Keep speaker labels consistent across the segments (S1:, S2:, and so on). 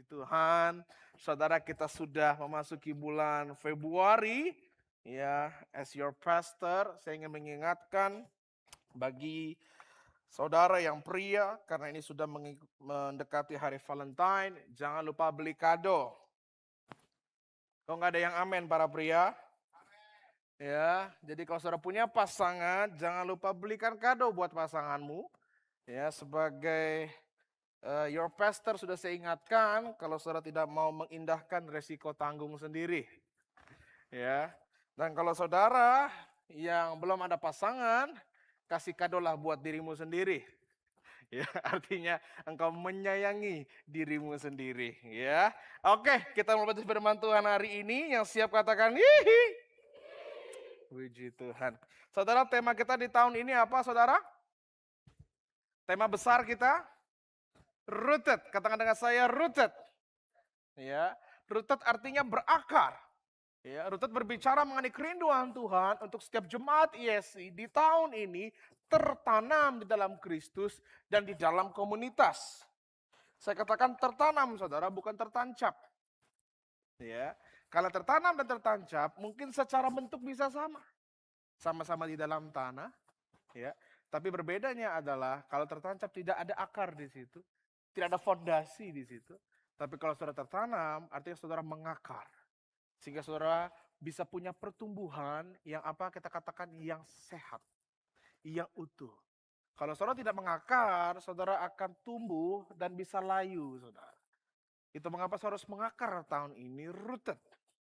S1: Tuhan, saudara kita sudah memasuki bulan Februari. Ya, as your pastor, saya ingin mengingatkan bagi saudara yang pria, karena ini sudah mendekati hari Valentine, jangan lupa beli kado. Kok nggak ada yang amin para pria? Ya, jadi kalau saudara punya pasangan, jangan lupa belikan kado buat pasanganmu. Ya, sebagai your pastor sudah saya ingatkan, kalau saudara tidak mau mengindahkan resiko tanggung sendiri. Ya. Dan kalau saudara yang belum ada pasangan, kasih kadolah buat dirimu sendiri. Ya, artinya engkau menyayangi dirimu sendiri, ya. Oke, kita mulai firman Tuhan hari ini. Yang siap katakan hihi. Puji Tuhan. Saudara, tema kita di tahun ini apa, saudara? Tema besar kita rooted. Katakan dengan saya rooted. Ya, rooted artinya berakar. Ya, rooted berbicara mengenai kerinduan Tuhan untuk setiap jemaat ISI di tahun ini tertanam di dalam Kristus dan di dalam komunitas. Saya katakan tertanam, saudara, bukan tertancap. Ya, kalau tertanam dan tertancap, mungkin secara bentuk bisa sama. Sama-sama di dalam tanah, ya. Tapi berbedanya adalah kalau tertancap tidak ada akar di situ. Tidak ada fondasi di situ. Tapi kalau saudara tertanam, artinya saudara mengakar. Sehingga saudara bisa punya pertumbuhan yang apa kita katakan yang sehat. Yang utuh. Kalau saudara tidak mengakar, saudara akan tumbuh dan bisa layu, saudara. Itu mengapa saudara harus mengakar tahun ini, rooted.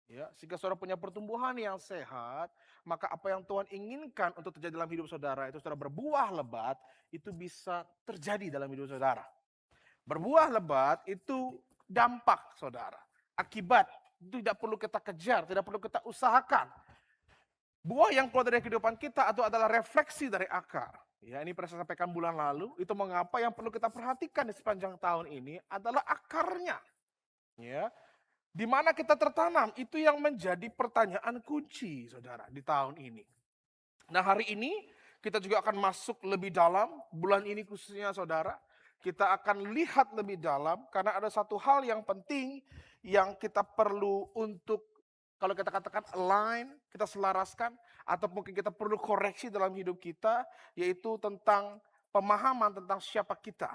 S1: Ya, sehingga saudara punya pertumbuhan yang sehat, maka apa yang Tuhan inginkan untuk terjadi dalam hidup saudara, itu saudara berbuah lebat, itu bisa terjadi dalam hidup saudara. Berbuah lebat itu dampak saudara, akibat, itu tidak perlu kita kejar, tidak perlu kita usahakan. Buah yang keluar dari kehidupan kita itu adalah refleksi dari akar. Ya, ini pernah saya sampaikan bulan lalu, itu mengapa yang perlu kita perhatikan di sepanjang tahun ini adalah akarnya. Ya, di mana kita tertanam, itu yang menjadi pertanyaan kunci, saudara, di tahun ini. Nah, hari ini kita juga akan masuk lebih dalam, bulan ini khususnya, saudara. Kita akan lihat lebih dalam, karena ada satu hal yang penting yang kita perlu untuk, kalau kita katakan align, kita selaraskan, atau mungkin kita perlu koreksi dalam hidup kita, yaitu tentang pemahaman tentang siapa kita.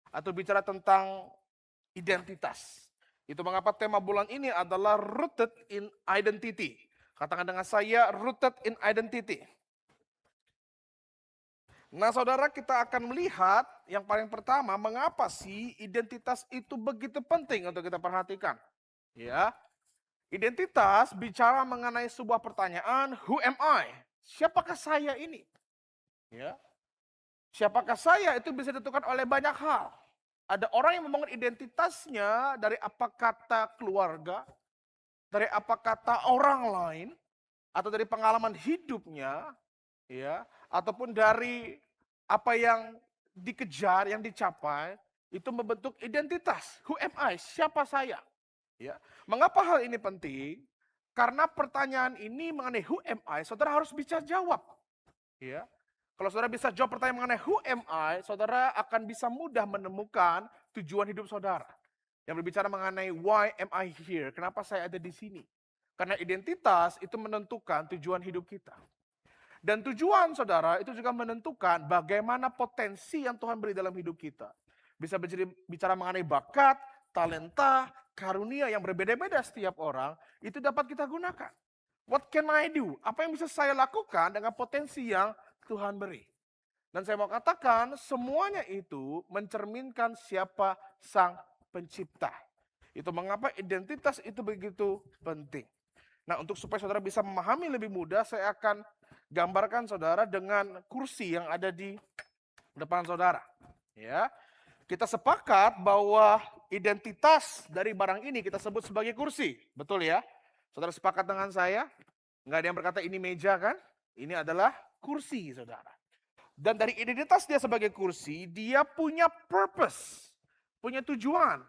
S1: Atau bicara tentang identitas. Itu mengapa tema bulan ini adalah rooted in identity. Katakan dengan saya, rooted in identity. Nah, saudara, kita akan melihat yang paling pertama, mengapa sih identitas itu begitu penting untuk kita perhatikan. Ya, identitas bicara mengenai sebuah pertanyaan, who am I? Siapakah saya ini? Ya, siapakah saya itu bisa ditentukan oleh banyak hal. Ada orang yang membangun identitasnya dari apa kata keluarga, dari apa kata orang lain, atau dari pengalaman hidupnya, ya, ataupun dari apa yang dikejar, yang dicapai, itu membentuk identitas. Who am I? Siapa saya? Ya, mengapa hal ini penting? Karena pertanyaan ini mengenai who am I, saudara harus bisa jawab. Ya, kalau saudara bisa jawab pertanyaan mengenai who am I, saudara akan bisa mudah menemukan tujuan hidup saudara. Yang berbicara mengenai why am I here, kenapa saya ada di sini. Karena identitas itu menentukan tujuan hidup kita. Dan tujuan saudara itu juga menentukan bagaimana potensi yang Tuhan beri dalam hidup kita. Bisa bicara mengenai bakat, talenta, karunia yang berbeda-beda setiap orang, itu dapat kita gunakan. What can I do? Apa yang bisa saya lakukan dengan potensi yang Tuhan beri? Dan saya mau katakan semuanya itu mencerminkan siapa sang pencipta. Itu mengapa identitas itu begitu penting. Nah, untuk supaya saudara bisa memahami lebih mudah, saya akan gambarkan saudara dengan kursi yang ada di depan saudara. Ya, kita sepakat bahwa identitas dari barang ini kita sebut sebagai kursi. Betul ya? Saudara sepakat dengan saya? Nggak ada yang berkata ini meja kan? Ini adalah kursi, saudara. Dan dari identitas dia sebagai kursi, dia punya purpose, punya tujuan.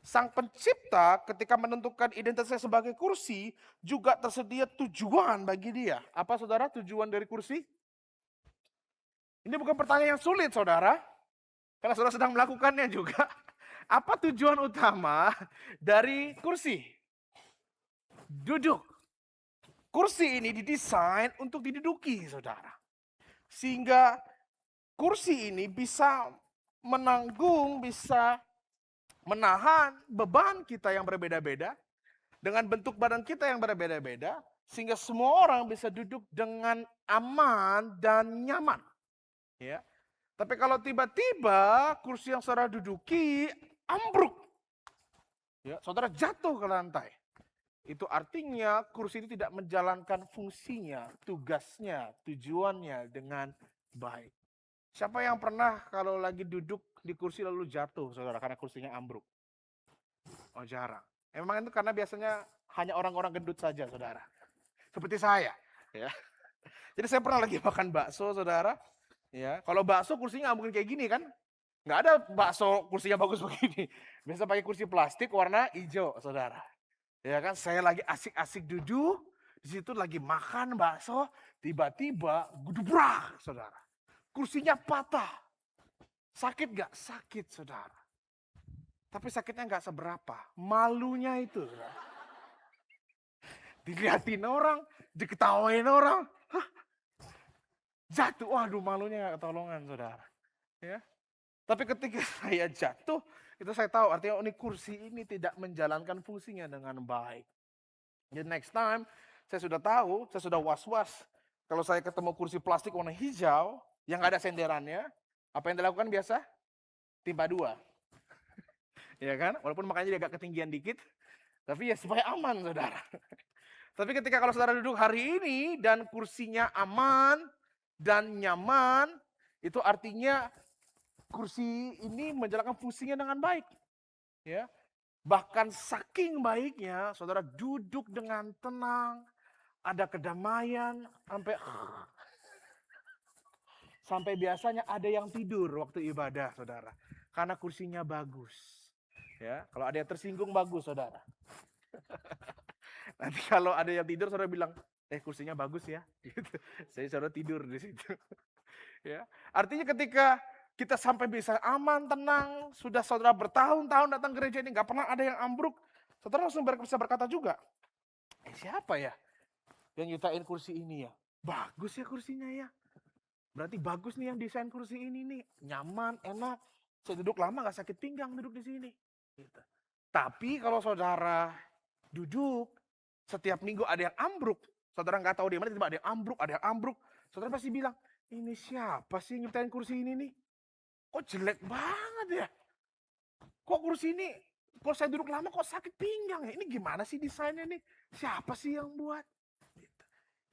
S1: Sang pencipta ketika menentukan identitasnya sebagai kursi, juga tersedia tujuan bagi dia. Apa saudara tujuan dari kursi? Ini bukan pertanyaan yang sulit, saudara. Karena saudara sedang melakukannya juga. Apa tujuan utama dari kursi? Duduk. Kursi ini didesain untuk diduduki, saudara. Sehingga kursi ini bisa menanggung, bisa menahan beban kita yang berbeda-beda. Dengan bentuk badan kita yang berbeda-beda. Sehingga semua orang bisa duduk dengan aman dan nyaman. Ya. Tapi kalau tiba-tiba kursi yang saudara duduki ambruk. Ya, saudara jatuh ke lantai. Itu artinya kursi itu tidak menjalankan fungsinya, tugasnya, tujuannya dengan baik. Siapa yang pernah kalau lagi duduk di kursi lalu jatuh, saudara, karena kursinya ambruk? Oh, jarang. Emang itu karena biasanya hanya orang-orang gendut saja, saudara. Seperti saya. Ya. Jadi saya pernah lagi makan bakso, saudara. Ya, kalau bakso kursinya nggak mungkin kayak gini kan? Nggak ada bakso kursinya bagus begini. Biasa pakai kursi plastik warna hijau, saudara. Ya kan, saya lagi asik-asik duduk, di situ lagi makan bakso, tiba-tiba gudubrak, saudara. Kursinya patah. Sakit gak? Sakit, saudara. Tapi sakitnya gak seberapa. Malunya itu, saudara. Dilihatin orang, diketawain orang. Hah? Jatuh, waduh malunya gak ketolongan, saudara. Ya. Tapi ketika saya jatuh, itu saya tahu artinya ini kursi ini tidak menjalankan fungsinya dengan baik. Jadi next time, saya sudah tahu, saya sudah was-was. Kalau saya ketemu kursi plastik warna hijau, yang gak ada senderannya, apa yang dilakukan biasa? Timpa dua. Ya kan? Walaupun makanya dia agak ketinggian dikit, tapi ya supaya aman, saudara. Tapi ketika kalau saudara duduk hari ini, dan kursinya aman, dan nyaman, itu artinya kursi ini menjalankan fungsinya dengan baik. Ya. Bahkan saking baiknya, saudara duduk dengan tenang, ada kedamaian, sampai biasanya ada yang tidur waktu ibadah, saudara. Karena kursinya bagus. Ya, kalau ada yang tersinggung bagus, saudara. Nanti kalau ada yang tidur, saudara bilang, kursinya bagus ya. Gitu. Saya saudara tidur di situ. Ya, artinya ketika kita sampai bisa aman, tenang, sudah saudara bertahun-tahun datang gereja ini, gak pernah ada yang ambruk, saudara langsung bisa berkata juga, siapa ya yang nyutain kursi ini ya? Bagus ya kursinya ya. Berarti bagus nih yang desain kursi ini nih, nyaman, enak. Saya duduk lama gak sakit pinggang duduk di sini. Gitu. Tapi kalau saudara duduk, setiap minggu ada yang ambruk, saudara gak tahu di mana, tiba-tiba ada yang ambruk, saudara pasti bilang, ini siapa sih nyiptain kursi ini nih? Kok jelek banget ya? Kok kursi ini, kalau saya duduk lama kok sakit pinggang ya? Ini gimana sih desainnya nih? Siapa sih yang buat? Gitu.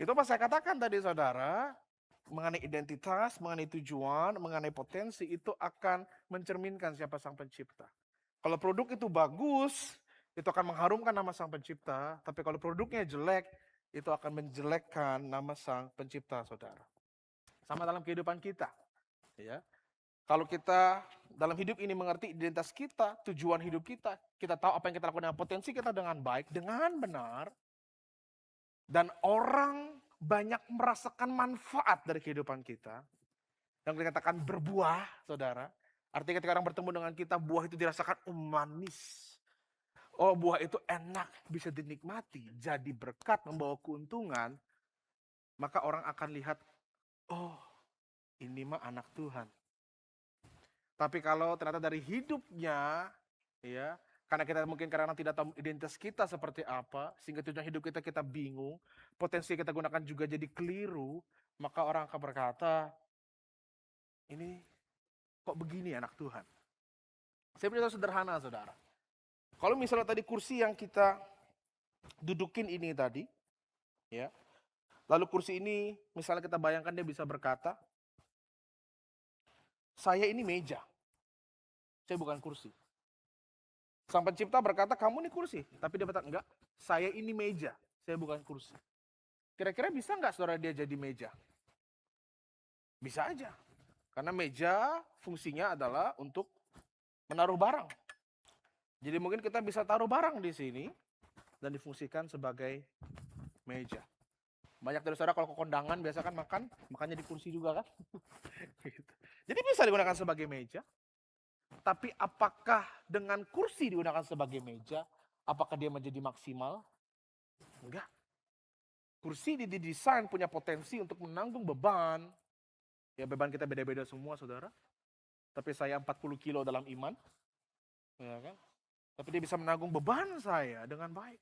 S1: Itu apa saya katakan tadi, saudara, mengenai identitas, mengenai tujuan, mengenai potensi, itu akan mencerminkan siapa sang pencipta. Kalau produk itu bagus, itu akan mengharumkan nama sang pencipta. Tapi kalau produknya jelek, itu akan menjelekkan nama sang pencipta, saudara. Sama dalam kehidupan kita. Ya. Kalau kita dalam hidup ini mengerti identitas kita, tujuan hidup kita, kita tahu apa yang kita lakukan dengan potensi kita dengan baik, dengan benar, dan orang banyak merasakan manfaat dari kehidupan kita, yang dikatakan berbuah, saudara. Artinya ketika orang bertemu dengan kita, buah itu dirasakan manis. Oh, buah itu enak, bisa dinikmati, jadi berkat, membawa keuntungan, maka orang akan lihat, oh ini mah anak Tuhan. Tapi kalau ternyata dari hidupnya, ya, karena kita mungkin kadang tidak tahu identitas kita seperti apa, sehingga tujuan hidup kita bingung, potensi kita gunakan juga jadi keliru, maka orang akan berkata, ini kok begini anak Tuhan. Saya punya sederhana, saudara. Kalau misalnya tadi kursi yang kita dudukin ini tadi, ya, lalu kursi ini misalnya kita bayangkan dia bisa berkata, saya ini meja, saya bukan kursi. Sang pencipta berkata, kamu ini kursi. Tapi dia berkata, enggak, saya ini meja, saya bukan kursi. Kira-kira bisa enggak saudara dia jadi meja? Bisa aja. Karena meja fungsinya adalah untuk menaruh barang. Jadi mungkin kita bisa taruh barang di sini dan difungsikan sebagai meja. Banyak dari saudara kalau ke kondangan biasa kan makannya di kursi juga kan. Gitu. Jadi bisa digunakan sebagai meja. Tapi apakah dengan kursi digunakan sebagai meja, apakah dia menjadi maksimal? Enggak. Kursi didesain punya potensi untuk menanggung beban. Ya beban kita beda-beda semua saudara. Tapi saya 40 kilo dalam iman. Ya kan? Tapi dia bisa menanggung beban saya dengan baik.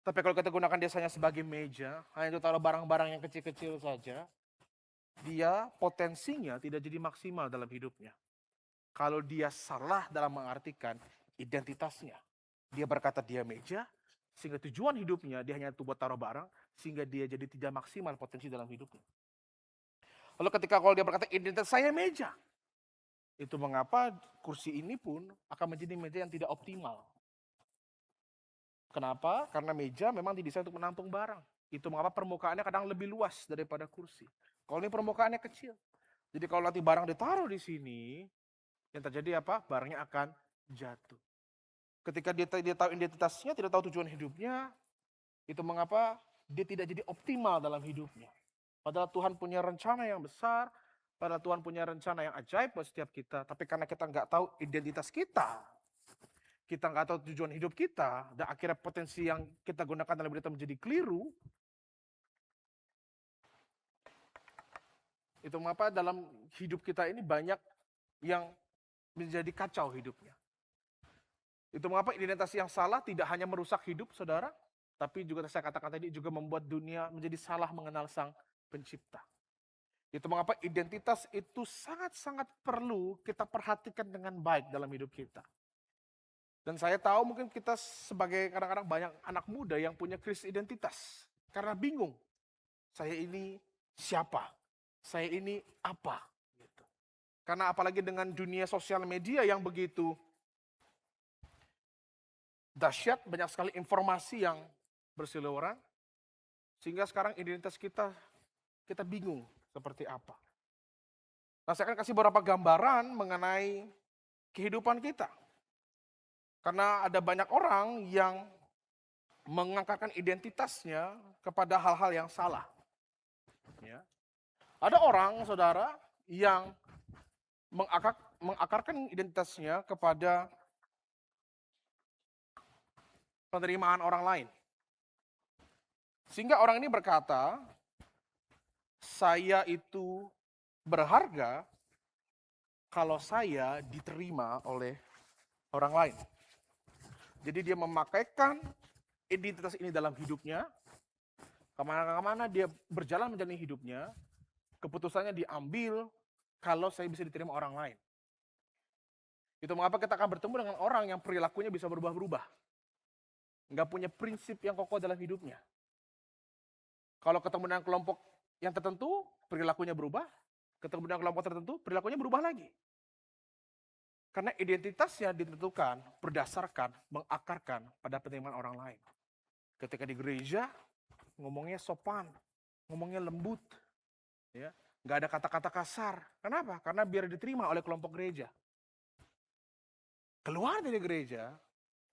S1: Tapi kalau kita gunakan desanya sebagai meja, hanya untuk taruh barang-barang yang kecil-kecil saja, dia potensinya tidak jadi maksimal dalam hidupnya. Kalau dia salah dalam mengartikan identitasnya. Dia berkata dia meja, sehingga tujuan hidupnya dia hanya untuk buat taruh barang, sehingga dia jadi tidak maksimal potensi dalam hidupnya. Lalu ketika kalau dia berkata identitas saya meja, itu mengapa kursi ini pun akan menjadi meja yang tidak optimal. Kenapa? Karena meja memang didesain untuk menampung barang. Itu mengapa permukaannya kadang lebih luas daripada kursi. Kalau ini permukaannya kecil. Jadi kalau nanti barang ditaruh di sini, yang terjadi apa? Barangnya akan jatuh. Ketika dia tahu identitasnya, tidak tahu tujuan hidupnya, itu mengapa dia tidak jadi optimal dalam hidupnya. Padahal Tuhan punya rencana yang besar, padahal Tuhan punya rencana yang ajaib buat setiap kita. Tapi karena kita nggak tahu identitas kita nggak tahu tujuan hidup kita, dan akhirnya potensi yang kita gunakan dalam hidup kita menjadi keliru, itu mengapa dalam hidup kita ini banyak yang menjadi kacau hidupnya. Itu mengapa identitas yang salah tidak hanya merusak hidup saudara, tapi juga saya katakan tadi juga membuat dunia menjadi salah mengenal Sang Pencipta. Itu mengapa identitas itu sangat-sangat perlu kita perhatikan dengan baik dalam hidup kita. Dan saya tahu mungkin kita sebagai kadang-kadang banyak anak muda yang punya krisis identitas. Karena bingung, saya ini siapa? Saya ini apa? Gitu. Karena apalagi dengan dunia sosial media yang begitu dahsyat, banyak sekali informasi yang berseliweran. Sehingga sekarang identitas kita bingung seperti apa. Nah saya akan kasih beberapa gambaran mengenai kehidupan kita. Karena ada banyak orang yang mengangkatkan identitasnya kepada hal-hal yang salah. Ya. Ada orang, saudara, yang mengakarkan identitasnya kepada penerimaan orang lain. Sehingga orang ini berkata, saya itu berharga kalau saya diterima oleh orang lain. Jadi dia memakaikan identitas ini dalam hidupnya, kemana-mana dia berjalan menjalani hidupnya, keputusannya diambil kalau saya bisa diterima orang lain. Itu mengapa kita akan bertemu dengan orang yang perilakunya bisa berubah-ubah. Nggak punya prinsip yang kokoh dalam hidupnya. Kalau ketemu dengan kelompok yang tertentu, perilakunya berubah. Ketemu dengan kelompok tertentu, perilakunya berubah lagi. Karena identitasnya ditentukan berdasarkan mengakarkan pada penerimaan orang lain. Ketika di gereja, ngomongnya sopan, ngomongnya lembut, ya, nggak ada kata-kata kasar. Kenapa? Karena biar diterima oleh kelompok gereja. Keluar dari gereja,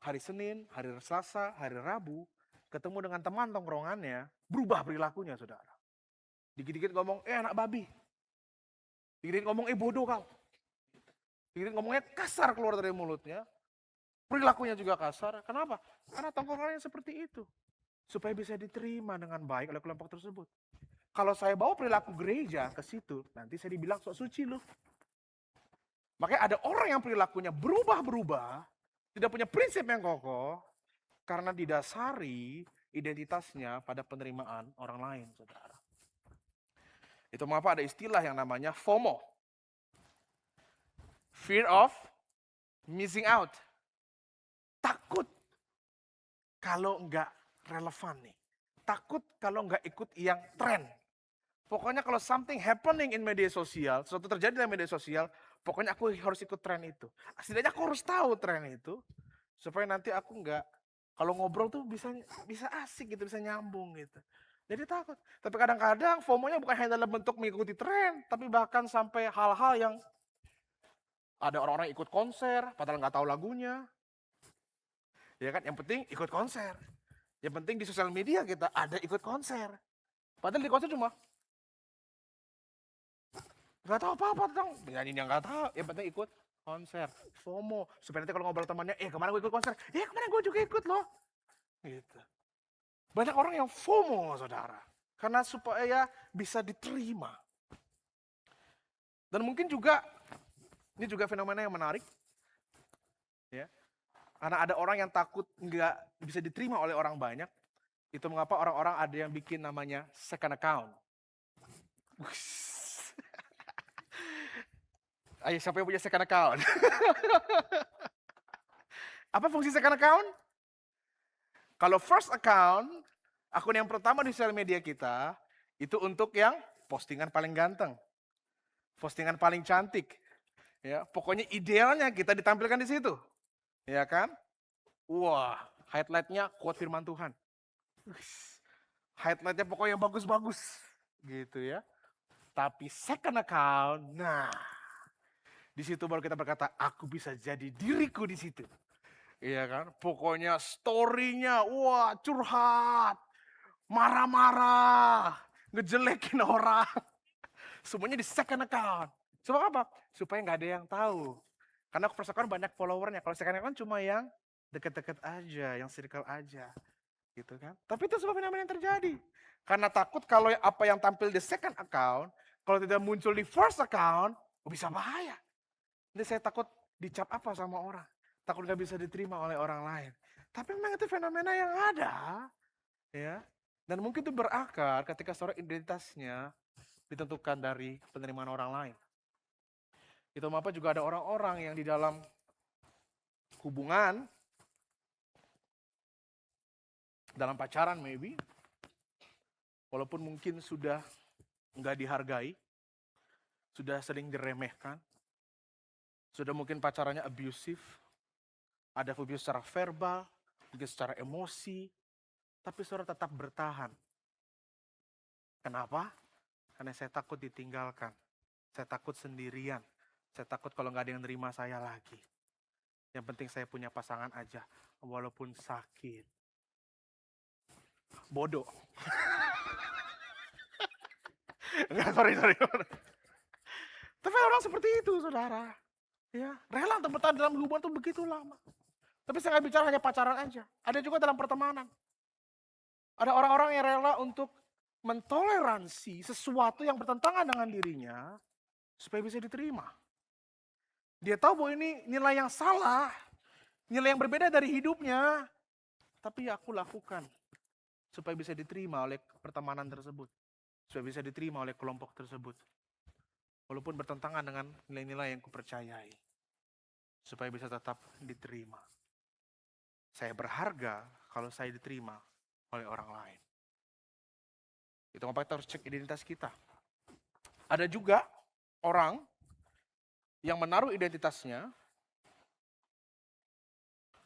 S1: hari Senin, hari Selasa, hari Rabu, ketemu dengan teman tongkrongannya, berubah perilakunya, saudara. Dikit-dikit ngomong, anak babi. Dikit-dikit ngomong, bodoh kau. Dikit-dikit ngomongnya kasar keluar dari mulutnya. Perilakunya juga kasar. Kenapa? Karena tongkrongannya seperti itu. Supaya bisa diterima dengan baik oleh kelompok tersebut. Kalau saya bawa perilaku gereja ke situ, nanti saya dibilang sok suci loh. Makanya ada orang yang perilakunya berubah-berubah, tidak punya prinsip yang kokoh, karena didasari identitasnya pada penerimaan orang lain, saudara. Itu mengapa ada istilah yang namanya FOMO. Fear of missing out. Takut kalau nggak relevan nih. Takut kalau nggak ikut yang tren. Pokoknya kalau something happening in media sosial, sesuatu terjadi dalam media sosial, pokoknya aku harus ikut tren itu. Setidaknya aku harus tahu tren itu, supaya nanti aku nggak, kalau ngobrol tuh bisa asik gitu, bisa nyambung gitu. Jadi takut. Tapi kadang-kadang FOMO-nya bukan hanya dalam bentuk mengikuti tren, tapi bahkan sampai hal-hal yang ada orang-orang ikut konser, padahal nggak tahu lagunya. Ya kan, yang penting ikut konser. Yang penting di sosial media kita ada ikut konser. Padahal di konser cuma nggak tahu apa-apa tentang penyanyi yang nggak tahu. Yang penting ikut konser, FOMO. Supaya nanti kalau ngobrol temannya, kemana gue ikut konser? Kemana gue juga ikut loh. Gitu. Banyak orang yang FOMO, saudara. Karena supaya bisa diterima. Dan mungkin juga, ini juga fenomena yang menarik. Ya. Karena ada orang yang takut nggak bisa diterima oleh orang banyak. Itu mengapa orang-orang ada yang bikin namanya second account. Ayo, siapa yang punya second account? Apa fungsi second account? Kalau first account, akun yang pertama di sosial media kita, itu untuk yang postingan paling ganteng. Postingan paling cantik. Ya, pokoknya idealnya kita ditampilkan di situ. Ya kan? Wah, highlight-nya quote firman Tuhan. Highlight-nya pokoknya bagus-bagus. Gitu ya. Tapi second account, nah, di situ baru kita berkata, aku bisa jadi diriku di situ. Iya kan? Pokoknya story-nya, wah curhat, marah-marah, ngejelekin orang. Semuanya di second account. Supaya apa? Supaya nggak ada yang tahu. Karena first account banyak followernya. Kalau second account cuma yang deket-deket aja, yang circle aja. Gitu kan? Tapi itu sebuah fenomena yang terjadi. Karena takut kalau apa yang tampil di second account, kalau tidak muncul di first account, bisa bahaya. Jadi saya takut dicap apa sama orang. Takut gak bisa diterima oleh orang lain. Tapi memang itu fenomena yang ada. Ya. Dan mungkin itu berakar ketika seorang identitasnya ditentukan dari penerimaan orang lain. Itu mengapa juga ada orang-orang yang di dalam hubungan, dalam pacaran maybe, walaupun mungkin sudah nggak dihargai, sudah sering diremehkan, sudah mungkin pacarannya abusive, ada abuse secara verbal, mungkin secara emosi, tapi saudara tetap bertahan. Kenapa? Karena saya takut ditinggalkan, saya takut sendirian, saya takut kalau nggak ada yang nerima saya lagi. Yang penting saya punya pasangan aja, walaupun sakit. Bodoh. Enggak, sorry. Tapi orang seperti itu, saudara. Ya, rela untuk bertahan dalam hubungan itu begitu lama. Tapi saya nggak bicara hanya pacaran aja. Ada juga dalam pertemanan. Ada orang-orang yang rela untuk mentoleransi sesuatu yang bertentangan dengan dirinya supaya bisa diterima. Dia tahu bahwa ini nilai yang salah, nilai yang berbeda dari hidupnya, tapi aku lakukan supaya bisa diterima oleh pertemanan tersebut, supaya bisa diterima oleh kelompok tersebut. Walaupun bertentangan dengan nilai-nilai yang kupercayai, supaya bisa tetap diterima. Saya berharga kalau saya diterima oleh orang lain. Itu mengapa kita harus cek identitas kita. Ada juga orang yang menaruh identitasnya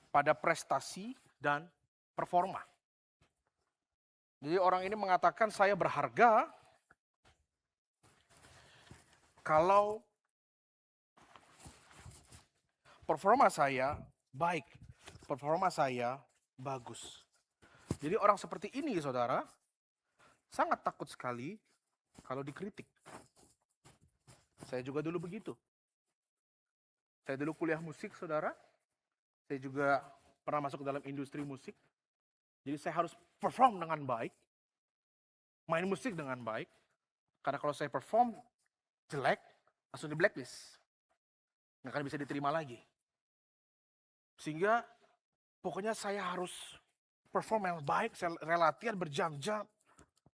S1: pada prestasi dan performa. Jadi orang ini mengatakan saya berharga kalau performa saya baik, performa saya bagus. Jadi orang seperti ini, saudara, sangat takut sekali kalau dikritik. Saya juga dulu begitu. Saya dulu kuliah musik, saudara. Saya juga pernah masuk ke dalam industri musik. Jadi saya harus perform dengan baik. Main musik dengan baik. Karena kalau saya perform jelek, langsung di blacklist. Nggak akan bisa diterima lagi. Sehingga pokoknya saya harus perform yang baik. Saya latihan berjam-jam.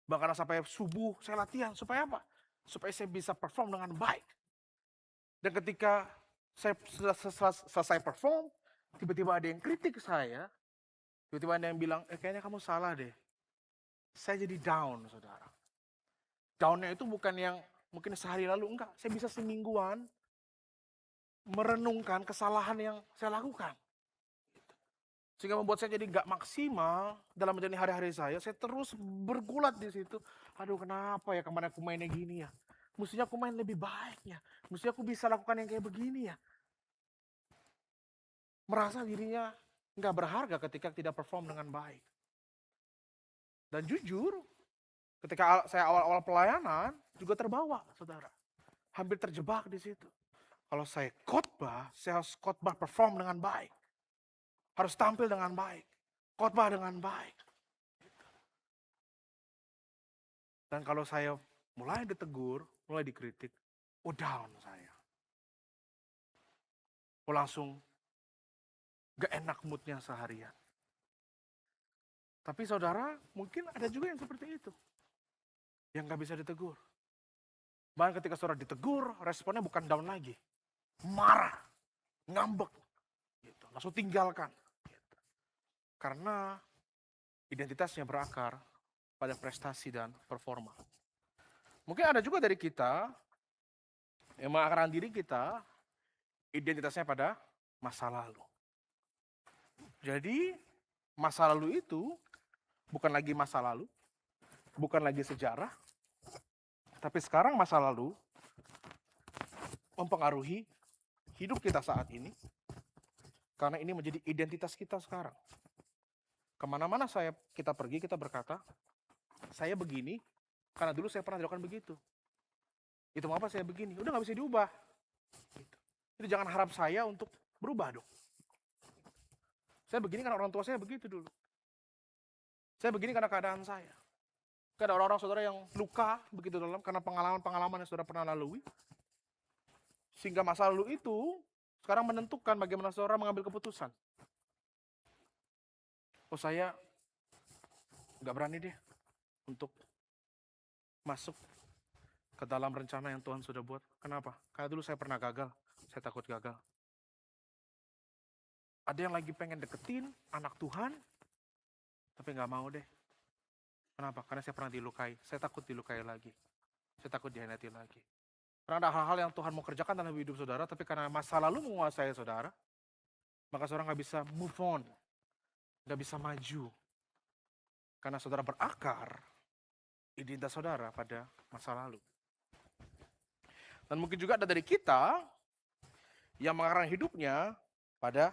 S1: Bahkan sampai subuh saya latihan. Supaya apa? Supaya saya bisa perform dengan baik. Dan ketika saya selesai perform, tiba-tiba ada yang kritik saya, tiba-tiba ada yang bilang, kayaknya kamu salah deh. Saya jadi down, saudara. Downnya itu bukan yang mungkin sehari lalu, enggak. Saya bisa semingguan merenungkan kesalahan yang saya lakukan. Sehingga membuat saya jadi nggak maksimal dalam menjalani hari-hari saya terus bergulat di situ. Aduh, kenapa ya kemarin aku mainnya gini ya? Mestinya aku main lebih baik ya. Mestinya aku bisa lakukan yang kayak begini ya. Merasa dirinya nggak berharga ketika tidak perform dengan baik. Dan jujur, ketika saya awal-awal pelayanan juga terbawa, saudara. Hampir terjebak di situ. Kalau saya khotbah, saya harus khotbah perform dengan baik. Harus tampil dengan baik. Khotbah dengan baik. Dan kalau saya mulai ditegur, mulai dikritik, down saya. Langsung gak enak moodnya seharian. Tapi saudara, mungkin ada juga yang seperti itu. Yang gak bisa ditegur. Bahkan ketika saudara ditegur, responnya bukan down lagi. Marah, ngambek. Gitu. Langsung tinggalkan. Gitu. Karena identitasnya berakar pada prestasi dan performa. Mungkin ada juga dari kita, yang mengakarkan diri kita, identitasnya pada masa lalu. Jadi, masa lalu itu bukan lagi masa lalu, bukan lagi sejarah, tapi sekarang masa lalu mempengaruhi hidup kita saat ini, karena ini menjadi identitas kita sekarang. Kemana-mana kita pergi, kita berkata, saya begini, karena dulu saya pernah dilakukan begitu. Itu mengapa saya begini, udah gak bisa diubah. Jadi jangan harap saya untuk berubah dong. Saya begini karena orang tua saya begitu dulu. Saya begini karena keadaan saya. Ada orang-orang saudara yang luka begitu dalam karena pengalaman-pengalaman yang saudara pernah lalui. Sehingga masa lalu itu sekarang menentukan bagaimana saudara mengambil keputusan. Saya gak berani deh untuk masuk ke dalam rencana yang Tuhan sudah buat. Kenapa? Karena dulu saya pernah gagal. Saya takut gagal. Ada yang lagi pengen deketin anak Tuhan, tapi gak mau deh. Kenapa? Karena saya pernah dilukai. Saya takut dilukai lagi. Saya takut dihianati lagi. Karena ada hal-hal yang Tuhan mau kerjakan dalam hidup saudara, tapi karena masa lalu menguasai saudara, maka saudara gak bisa move on. Gak bisa maju. Karena saudara berakar identitas saudara pada masa lalu. Dan mungkin juga ada dari kita yang mengarahkan hidupnya pada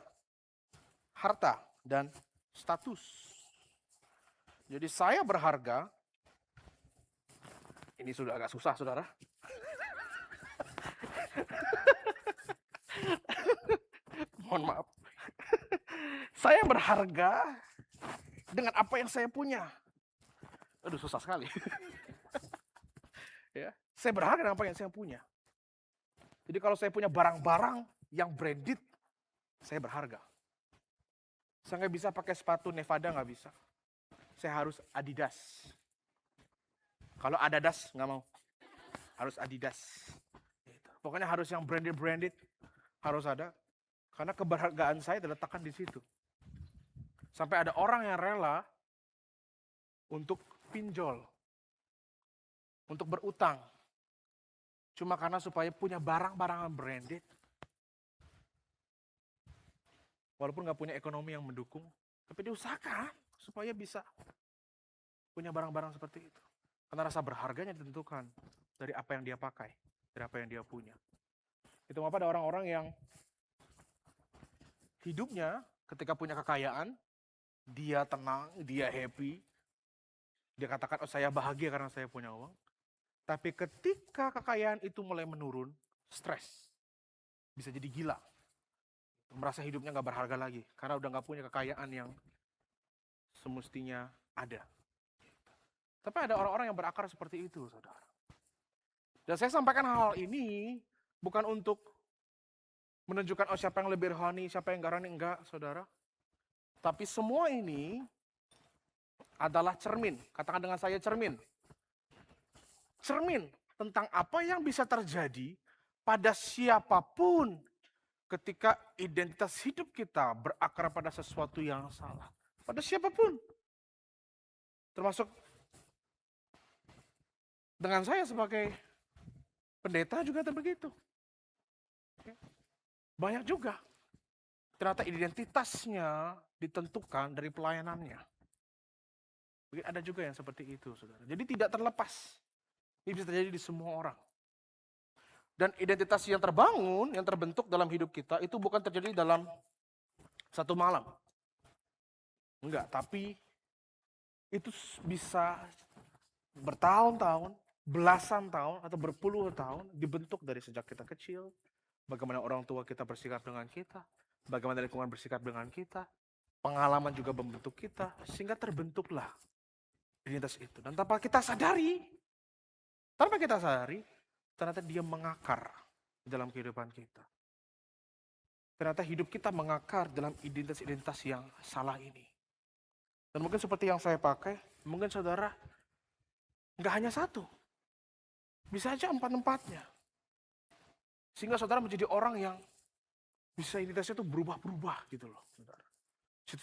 S1: harta dan status. Jadi saya berharga, ini sudah agak susah saudara. Mohon maaf. Saya berharga dengan apa yang saya punya. Aduh susah sekali. Ya, saya berharga dengan apa yang saya punya. Jadi kalau saya punya barang-barang yang branded, saya berharga. Saya nggak bisa pakai sepatu Nevada, nggak bisa. Saya harus Adidas. Kalau Adidas nggak mau, harus Adidas. Pokoknya harus yang branded, harus ada. Karena keberhargaan saya diletakkan di situ. Sampai ada orang yang rela untuk pinjol, untuk berutang, cuma karena supaya punya barang-barang yang branded. Walaupun nggak punya ekonomi yang mendukung, tapi diusahakan supaya bisa punya barang-barang seperti itu. Karena rasa berharganya ditentukan dari apa yang dia pakai, dari apa yang dia punya. Itu mengapa ada orang-orang yang hidupnya ketika punya kekayaan, dia tenang, dia happy, dia katakan, saya bahagia karena saya punya uang. Tapi ketika kekayaan itu mulai menurun, stres, bisa jadi gila, merasa hidupnya gak berharga lagi, karena udah gak punya kekayaan yang semestinya ada. Tapi ada orang-orang yang berakar seperti itu, saudara. Dan saya sampaikan hal ini bukan untuk menunjukkan siapa yang lebih rohani, siapa yang gak rohani, enggak, saudara. Tapi semua ini adalah cermin. Katakan dengan saya cermin. Cermin tentang apa yang bisa terjadi pada siapapun ketika identitas hidup kita berakar pada sesuatu yang salah. Pada siapapun. Termasuk dengan saya sebagai pendeta juga begitu. Banyak juga. Ternyata identitasnya ditentukan dari pelayanannya. Ada juga yang seperti itu, saudara. Jadi tidak terlepas. Ini bisa terjadi di semua orang. Dan identitas yang terbangun, yang terbentuk dalam hidup kita, itu bukan terjadi dalam satu malam. Enggak, tapi itu bisa bertahun-tahun, belasan tahun, atau berpuluh tahun, dibentuk dari sejak kita kecil, Bagaimana orang tua kita bersikap dengan kita, bagaimana lingkungan bersikap dengan kita, pengalaman juga membentuk kita, sehingga terbentuklah identitas itu. Dan tanpa kita sadari, ternyata dia mengakar di dalam kehidupan kita. Ternyata hidup kita mengakar dalam identitas-identitas yang salah ini. Dan mungkin seperti yang saya pakai, mungkin saudara nggak hanya satu, bisa aja empat-empatnya. Sehingga saudara menjadi orang yang bisa identitasnya itu berubah-berubah gitu loh. Saudara.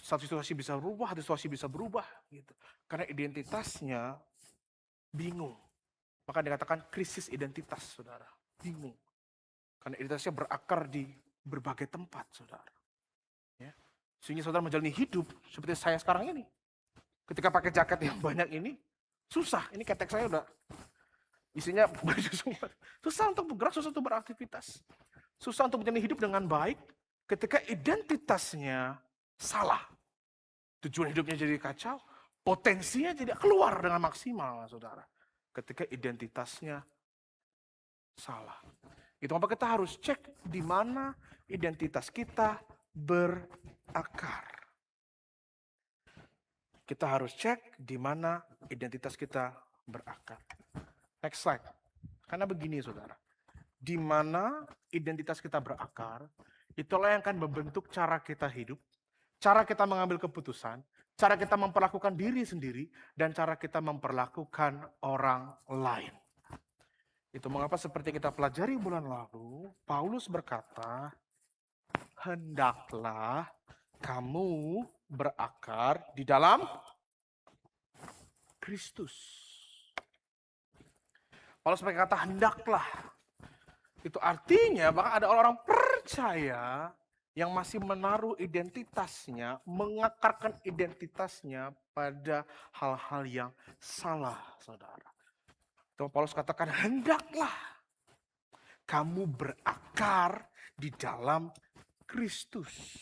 S1: Satu situasi bisa berubah, satu situasi bisa berubah gitu. Karena identitasnya bingung. Maka dikatakan krisis identitas, saudara. Bingung. Karena identitasnya berakar di berbagai tempat, saudara. Ya. Sehingga saudara menjalani hidup seperti saya sekarang ini. Ketika pakai jaket yang banyak ini, susah. Ini ketek saya udah isinya baju semua. Susah untuk bergerak, susah untuk beraktivitas. Susah untuk menjalani hidup dengan baik ketika identitasnya salah. Tujuan hidupnya jadi kacau, potensinya tidak keluar dengan maksimal, saudara. Ketika identitasnya salah. Itu apa kita harus cek di mana identitas kita berakar. Kita harus cek di mana identitas kita berakar. Next slide. Karena begini saudara. Di mana identitas kita berakar, itulah yang akan membentuk cara kita hidup, cara kita mengambil keputusan, cara kita memperlakukan diri sendiri, dan cara kita memperlakukan orang lain. Itu mengapa seperti kita pelajari bulan lalu, Paulus berkata, hendaklah kamu berakar di dalam Kristus. Paulus berkata hendaklah. Itu artinya bahkan ada orang percaya yang masih menaruh identitasnya, mengakarkan identitasnya pada hal-hal yang salah, saudara. Itu Paulus katakan hendaklah kamu berakar di dalam Kristus.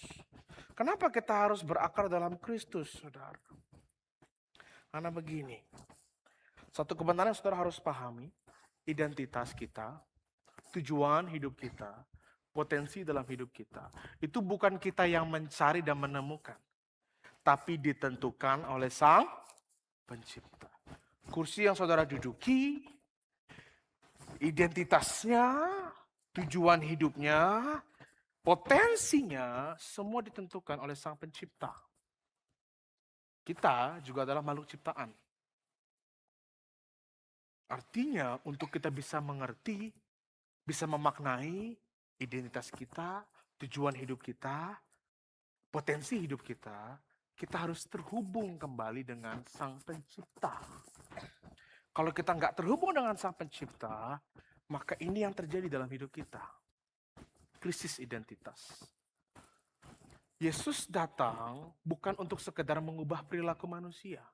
S1: Kenapa kita harus berakar dalam Kristus, saudara? Karena begini, satu kebenaran yang saudara harus pahami, identitas kita, tujuan hidup kita, potensi dalam hidup kita, itu bukan kita yang mencari dan menemukan, tapi ditentukan oleh Sang Pencipta. Kursi yang saudara duduki, identitasnya, tujuan hidupnya, potensinya, semua ditentukan oleh Sang Pencipta. Kita juga adalah makhluk ciptaan. Artinya untuk kita bisa mengerti, bisa memaknai identitas kita, tujuan hidup kita, potensi hidup kita, kita harus terhubung kembali dengan Sang Pencipta. Kalau kita nggak terhubung dengan Sang Pencipta, maka ini yang terjadi dalam hidup kita. Krisis identitas. Yesus datang bukan untuk sekedar mengubah perilaku manusia,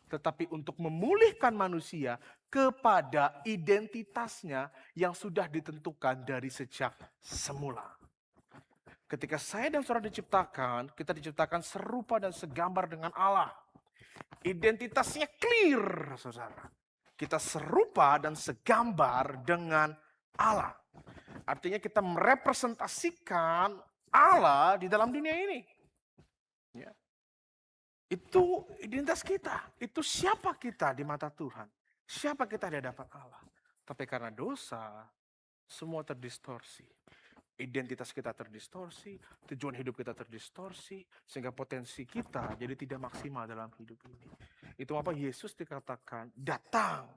S1: tetapi untuk memulihkan manusia kepada identitasnya yang sudah ditentukan dari sejak semula. Ketika saya dan saudara diciptakan, kita diciptakan serupa dan segambar dengan Allah. Identitasnya clear, saudara. Kita serupa dan segambar dengan Allah. Artinya kita merepresentasikan Allah di dalam dunia ini. Ya. Itu identitas kita. Itu siapa kita di mata Tuhan. Siapa kita di hadapan Allah. Tapi karena dosa, semua terdistorsi. Identitas kita terdistorsi, tujuan hidup kita terdistorsi, sehingga potensi kita jadi tidak maksimal dalam hidup ini. Itu apa Yesus dikatakan datang.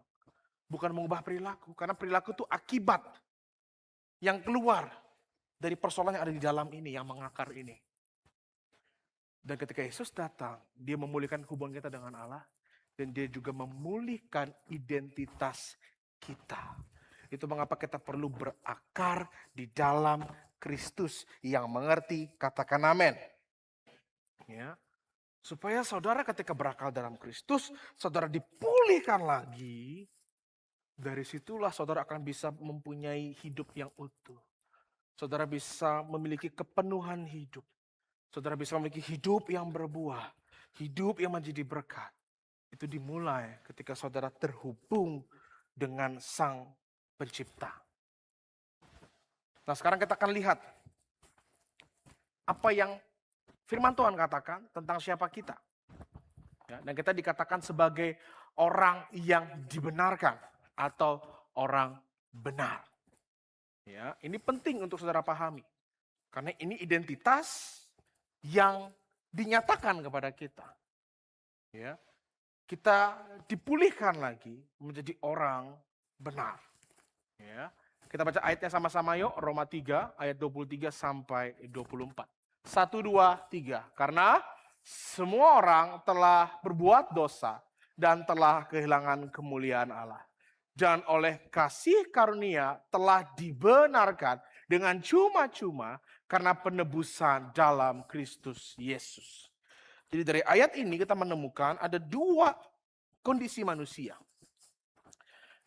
S1: Bukan mengubah perilaku. Karena perilaku itu akibat yang keluar dari persoalan yang ada di dalam ini, yang mengakar ini. Dan ketika Yesus datang, dia memulihkan hubungan kita dengan Allah. Dan dia juga memulihkan identitas kita. Itu mengapa kita perlu berakar di dalam Kristus. Yang mengerti, katakan amin. Ya. Supaya saudara ketika berakar dalam Kristus, saudara dipulihkan lagi. Dari situlah saudara akan bisa mempunyai hidup yang utuh. Saudara bisa memiliki kepenuhan hidup. Saudara bisa memiliki hidup yang berbuah. Hidup yang menjadi berkat. Itu dimulai ketika saudara terhubung dengan Sang Pencipta. Nah, sekarang kita akan lihat apa yang firman Tuhan katakan tentang siapa kita. Ya, dan kita dikatakan sebagai orang yang dibenarkan atau orang benar. Ya, ini penting untuk saudara pahami. Karena ini identitas yang dinyatakan kepada kita. Ya, kita dipulihkan lagi menjadi orang benar. Ya. Kita baca ayatnya sama-sama yuk, Roma 3 ayat 23 sampai 24. 1, 2, 3. Karena semua orang telah berbuat dosa dan telah kehilangan kemuliaan Allah. Dan oleh kasih karunia telah dibenarkan dengan cuma-cuma karena penebusan dalam Kristus Yesus. Jadi dari ayat ini kita menemukan ada dua kondisi manusia.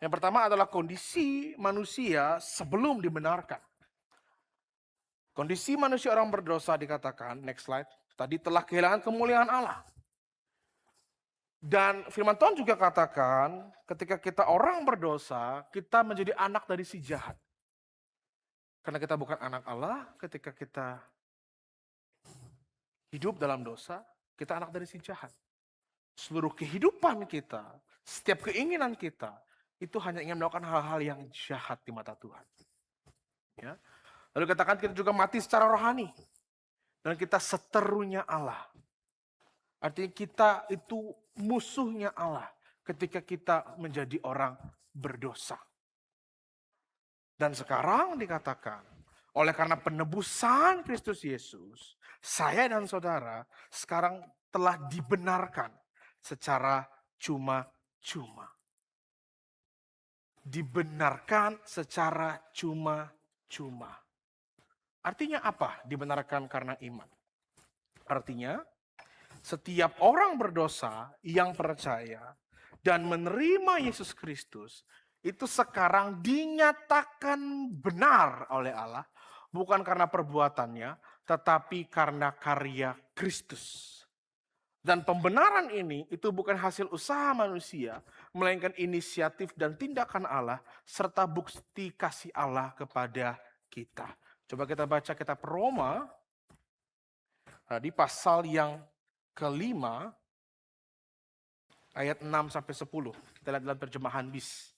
S1: Yang pertama adalah kondisi manusia sebelum dibenarkan. Kondisi manusia orang berdosa dikatakan, next slide, tadi telah kehilangan kemuliaan Allah. Dan firman Tuhan juga katakan, ketika kita orang berdosa, kita menjadi anak dari si jahat. Karena kita bukan anak Allah, ketika kita hidup dalam dosa, kita anak dari si jahat. Seluruh kehidupan kita, setiap keinginan kita, itu hanya ingin melakukan hal-hal yang jahat di mata Tuhan. Ya. Lalu katakan kita juga mati secara rohani. Dan kita seterunya Allah. Artinya kita itu musuhnya Allah ketika kita menjadi orang berdosa. Dan sekarang dikatakan, oleh karena penebusan Kristus Yesus, saya dan saudara sekarang telah dibenarkan secara cuma-cuma. Dibenarkan secara cuma-cuma. Artinya apa? Dibenarkan karena iman. Artinya setiap orang berdosa yang percaya dan menerima Yesus Kristus itu sekarang dinyatakan benar oleh Allah, bukan karena perbuatannya, tetapi karena karya Kristus. Dan pembenaran ini itu bukan hasil usaha manusia, melainkan inisiatif dan tindakan Allah, serta bukti kasih Allah kepada kita. Coba kita baca kitab Roma, di pasal yang kelima, ayat 6 sampai 10. Kita lihat dalam terjemahan BIS.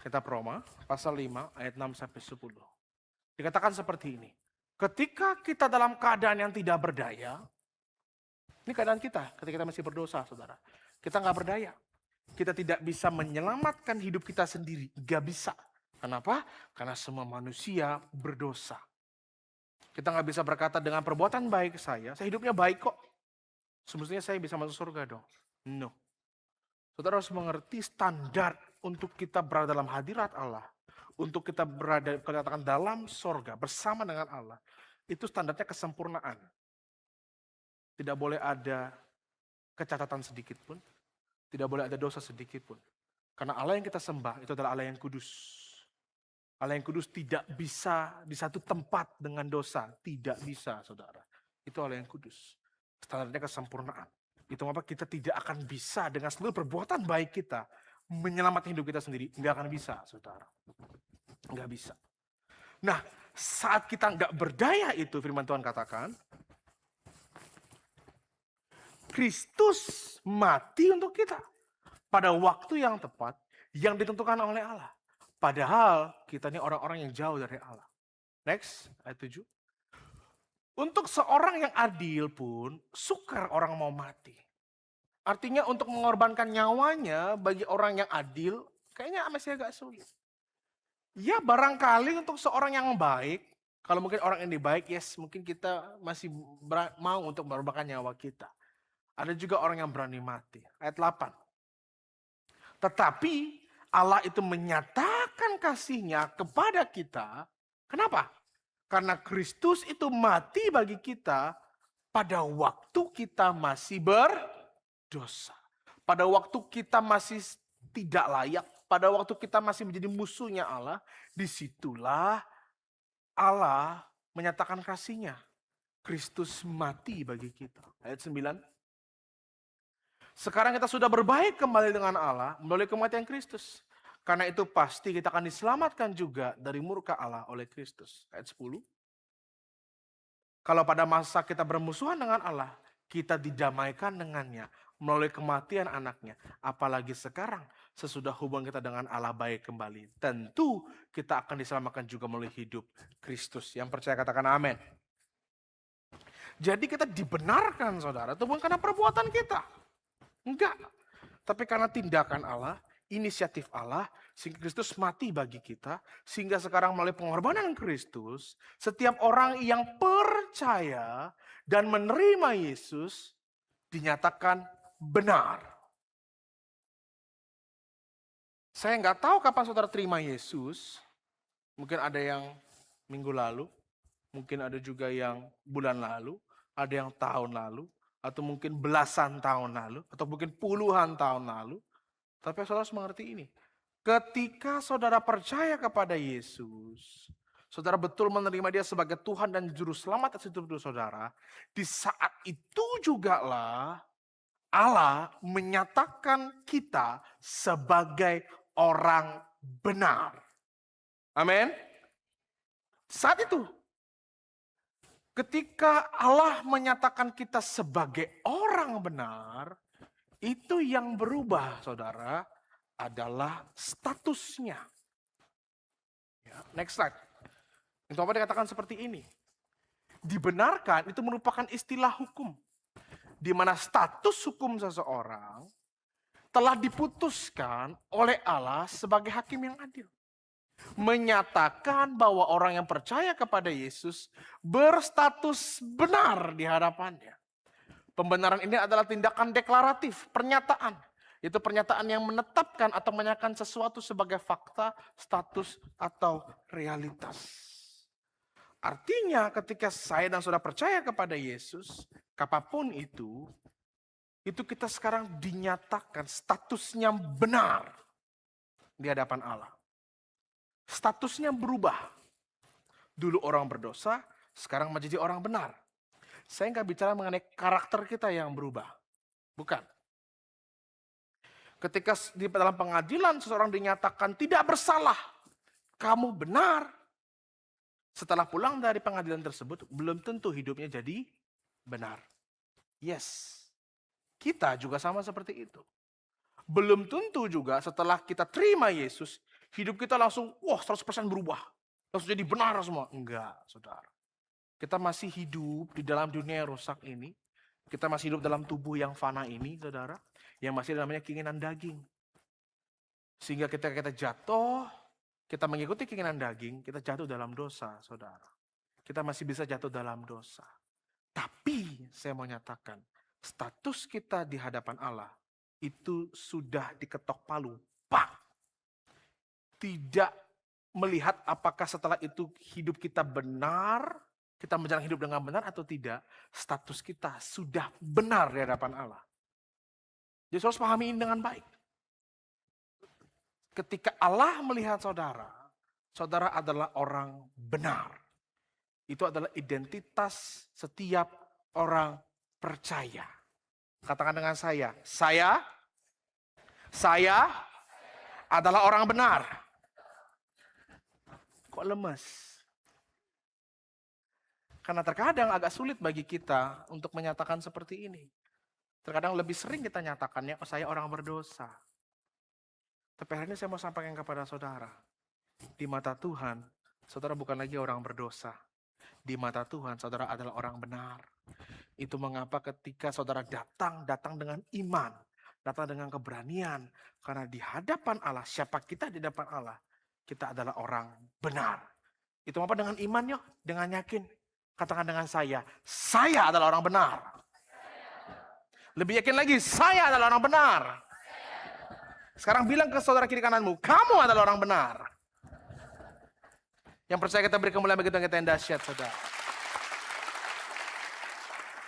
S1: Kitab Roma, pasal 5, ayat 6 sampai 10. Dikatakan seperti ini. Ketika kita dalam keadaan yang tidak berdaya, ini keadaan kita ketika kita masih berdosa, saudara. Kita nggak berdaya. Kita tidak bisa menyelamatkan hidup kita sendiri. Nggak bisa. Kenapa? Karena semua manusia berdosa. Kita nggak bisa berkata dengan perbuatan baik saya hidupnya baik kok. Semestinya saya bisa masuk surga dong. No. Saudara harus mengerti standar untuk kita berada dalam hadirat Allah. Untuk kita berada katakan dalam surga bersama dengan Allah. Itu standarnya kesempurnaan. Tidak boleh ada kecacatan sedikit pun. Tidak boleh ada dosa sedikit pun. Karena Allah yang kita sembah itu adalah Allah yang kudus. Allah yang kudus tidak bisa di satu tempat dengan dosa. Tidak bisa, saudara. Itu Allah yang kudus. Standarnya kesempurnaan. Itu mengapa kita tidak akan bisa dengan seluruh perbuatan baik kita menyelamatkan hidup kita sendiri. Nggak akan bisa, saudara. Nggak bisa. Nah, saat kita nggak berdaya itu, firman Tuhan katakan, Kristus mati untuk kita. Pada waktu yang tepat, yang ditentukan oleh Allah. Padahal kita ini orang-orang yang jauh dari Allah. Next, ayat 7. Untuk seorang yang adil pun, sukar orang mau mati. Artinya untuk mengorbankan nyawanya bagi orang yang adil, kayaknya masih agak sulit. Ya barangkali untuk seorang yang baik, kalau mungkin orang ini baik, yes mungkin kita masih mau untuk mengorbankan nyawa kita. Ada juga orang yang berani mati. Ayat 8. Tetapi Allah itu menyatakan kasih-Nya kepada kita. Kenapa? Karena Kristus itu mati bagi kita pada waktu kita masih berdosa. Pada waktu kita masih tidak layak. Pada waktu kita masih menjadi musuhnya Allah. Disitulah Allah menyatakan kasih-Nya. Kristus mati bagi kita. Ayat 9. Sekarang kita sudah berbaik kembali dengan Allah melalui kematian Kristus. Karena itu pasti kita akan diselamatkan juga dari murka Allah oleh Kristus. Ayat 10. Kalau pada masa kita bermusuhan dengan Allah, kita didamaikan dengannya melalui kematian anaknya. Apalagi sekarang, sesudah hubungan kita dengan Allah baik kembali. Tentu kita akan diselamatkan juga melalui hidup Kristus. Yang percaya katakan amin. Jadi kita dibenarkan saudara, itu bukan karena perbuatan kita. Enggak. Tapi karena tindakan Allah, inisiatif Allah, sehingga Kristus mati bagi kita, sehingga sekarang melalui pengorbanan Kristus, setiap orang yang percaya dan menerima Yesus dinyatakan benar. Saya nggak tahu kapan saudara terima Yesus, mungkin ada yang minggu lalu, mungkin ada juga yang bulan lalu, ada yang tahun lalu, atau mungkin belasan tahun lalu, atau mungkin puluhan tahun lalu. Tapi saudara harus mengerti ini. Ketika saudara percaya kepada Yesus, saudara betul menerima dia sebagai Tuhan dan Juru Selamat atas hidup saudara, di saat itu juga lah Allah menyatakan kita sebagai orang benar. Amin. Saat itu, ketika Allah menyatakan kita sebagai orang benar, itu yang berubah, saudara, adalah statusnya. Ya, next slide. Itu apa dikatakan seperti ini. Dibenarkan itu merupakan istilah hukum. Di mana status hukum seseorang telah diputuskan oleh Allah sebagai hakim yang adil. Menyatakan bahwa orang yang percaya kepada Yesus berstatus benar di hadapannya. Pembenaran ini adalah tindakan deklaratif, pernyataan. Itu pernyataan yang menetapkan atau menyatakan sesuatu sebagai fakta, status, atau realitas. Artinya ketika saya dan saudara percaya kepada Yesus, apapun itu kita sekarang dinyatakan statusnya benar di hadapan Allah. Statusnya berubah. Dulu orang berdosa, sekarang menjadi orang benar. Saya nggak bicara mengenai karakter kita yang berubah. Bukan. Ketika di dalam pengadilan seseorang dinyatakan tidak bersalah, kamu benar. Setelah pulang dari pengadilan tersebut, belum tentu hidupnya jadi benar. Yes. Kita juga sama seperti itu. Belum tentu juga setelah kita terima Yesus, hidup kita langsung 100% berubah. Langsung jadi benar semua. Enggak, saudara. Kita masih hidup di dalam dunia yang rusak ini. Kita masih hidup dalam tubuh yang fana ini, saudara. Yang masih namanya keinginan daging. Sehingga ketika kita jatuh, kita mengikuti keinginan daging, kita jatuh dalam dosa, saudara. Kita masih bisa jatuh dalam dosa. Tapi saya mau nyatakan, status kita di hadapan Allah itu sudah diketok palu. Pak! Tidak melihat apakah setelah itu hidup kita benar, kita menjalani hidup dengan benar atau tidak, status kita sudah benar di hadapan Allah. Jadi harus pahami ini dengan baik. Ketika Allah melihat saudara, saudara adalah orang benar. Itu adalah identitas setiap orang percaya. Katakan dengan saya adalah orang benar. Kok lemes? Karena terkadang agak sulit bagi kita untuk menyatakan seperti ini. Terkadang lebih sering kita nyatakannya, saya orang berdosa. Tapi hari ini saya mau sampaikan kepada saudara. Di mata Tuhan, saudara bukan lagi orang berdosa. Di mata Tuhan, saudara adalah orang benar. Itu mengapa ketika saudara datang dengan iman. Datang dengan keberanian. Karena di hadapan Allah, siapa kita di hadapan Allah? Kita adalah orang benar. Itu apa dengan iman yuk? Dengan yakin. Katakan dengan saya adalah orang benar. Lebih yakin lagi, saya adalah orang benar. Sekarang bilang ke saudara kiri kananmu, kamu adalah orang benar. Yang percaya kita beri kemuliaan begitu kita yang dahsyat, saudara.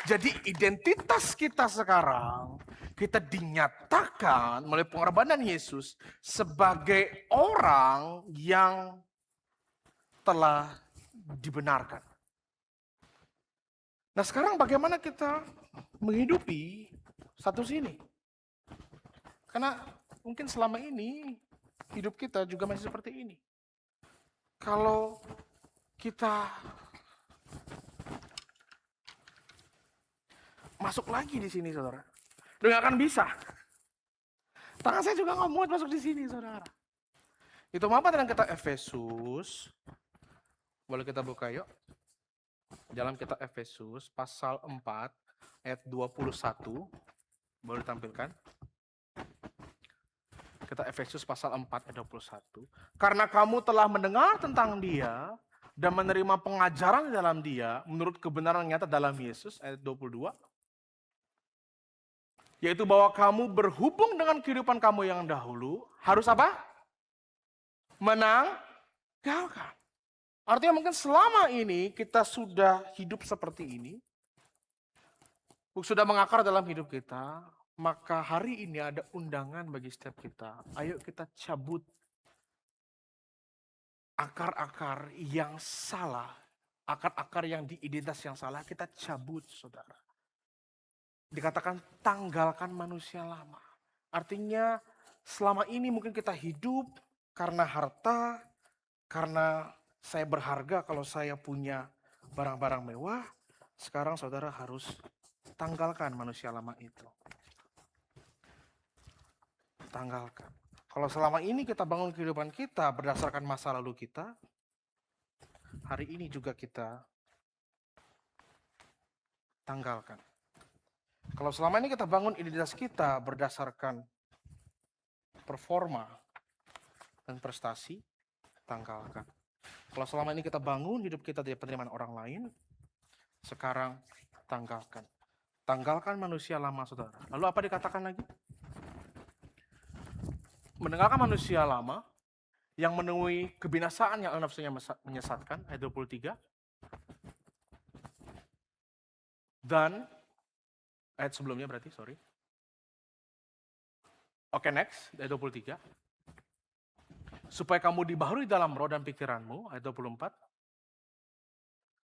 S1: Jadi identitas kita sekarang, kita dinyatakan melalui pengorbanan Yesus sebagai orang yang telah dibenarkan. Nah sekarang bagaimana kita menghidupi status ini? Karena mungkin selama ini hidup kita juga masih seperti ini. Kalau kita masuk lagi di sini, saudara, udah gak akan bisa. Tangan saya juga nggak muat masuk di sini, saudara. Itu apa dengan kita Efesus? Boleh kita buka yuk. Dalam kitab Efesus pasal 4 ayat 21. Boleh ditampilkan. Kita Efesus pasal 4 ayat 21. Karena kamu telah mendengar tentang dia dan menerima pengajaran di dalam dia menurut kebenaran nyata dalam Yesus, ayat 22. Yaitu bahwa kamu berhubung dengan kehidupan kamu yang dahulu harus apa? Menanggalkan. Artinya mungkin selama ini kita sudah hidup seperti ini, sudah mengakar dalam hidup kita, maka hari ini ada undangan bagi setiap kita. Ayo kita cabut akar-akar yang salah, akar-akar yang di identitas yang salah, kita cabut, saudara. Dikatakan tanggalkan manusia lama. Artinya selama ini mungkin kita hidup karena harta, karena saya berharga kalau saya punya barang-barang mewah. Sekarang saudara harus tanggalkan manusia lama itu. Tanggalkan. Kalau selama ini kita bangun kehidupan kita berdasarkan masa lalu kita, hari ini juga kita tanggalkan. Kalau selama ini kita bangun identitas kita berdasarkan performa dan prestasi, tanggalkan. Kalau selama ini kita bangun hidup kita dari penerimaan orang lain, sekarang tanggalkan. Tanggalkan manusia lama, saudara. Lalu apa dikatakan lagi? Meninggalkan manusia lama yang menemui kebinasaan yang nafsunya menyesatkan, ayat 23. Dan ayat sebelumnya berarti, sorry. Oke, next, ayat 23. Supaya kamu dibaharui dalam roh dan pikiranmu, ayat 24.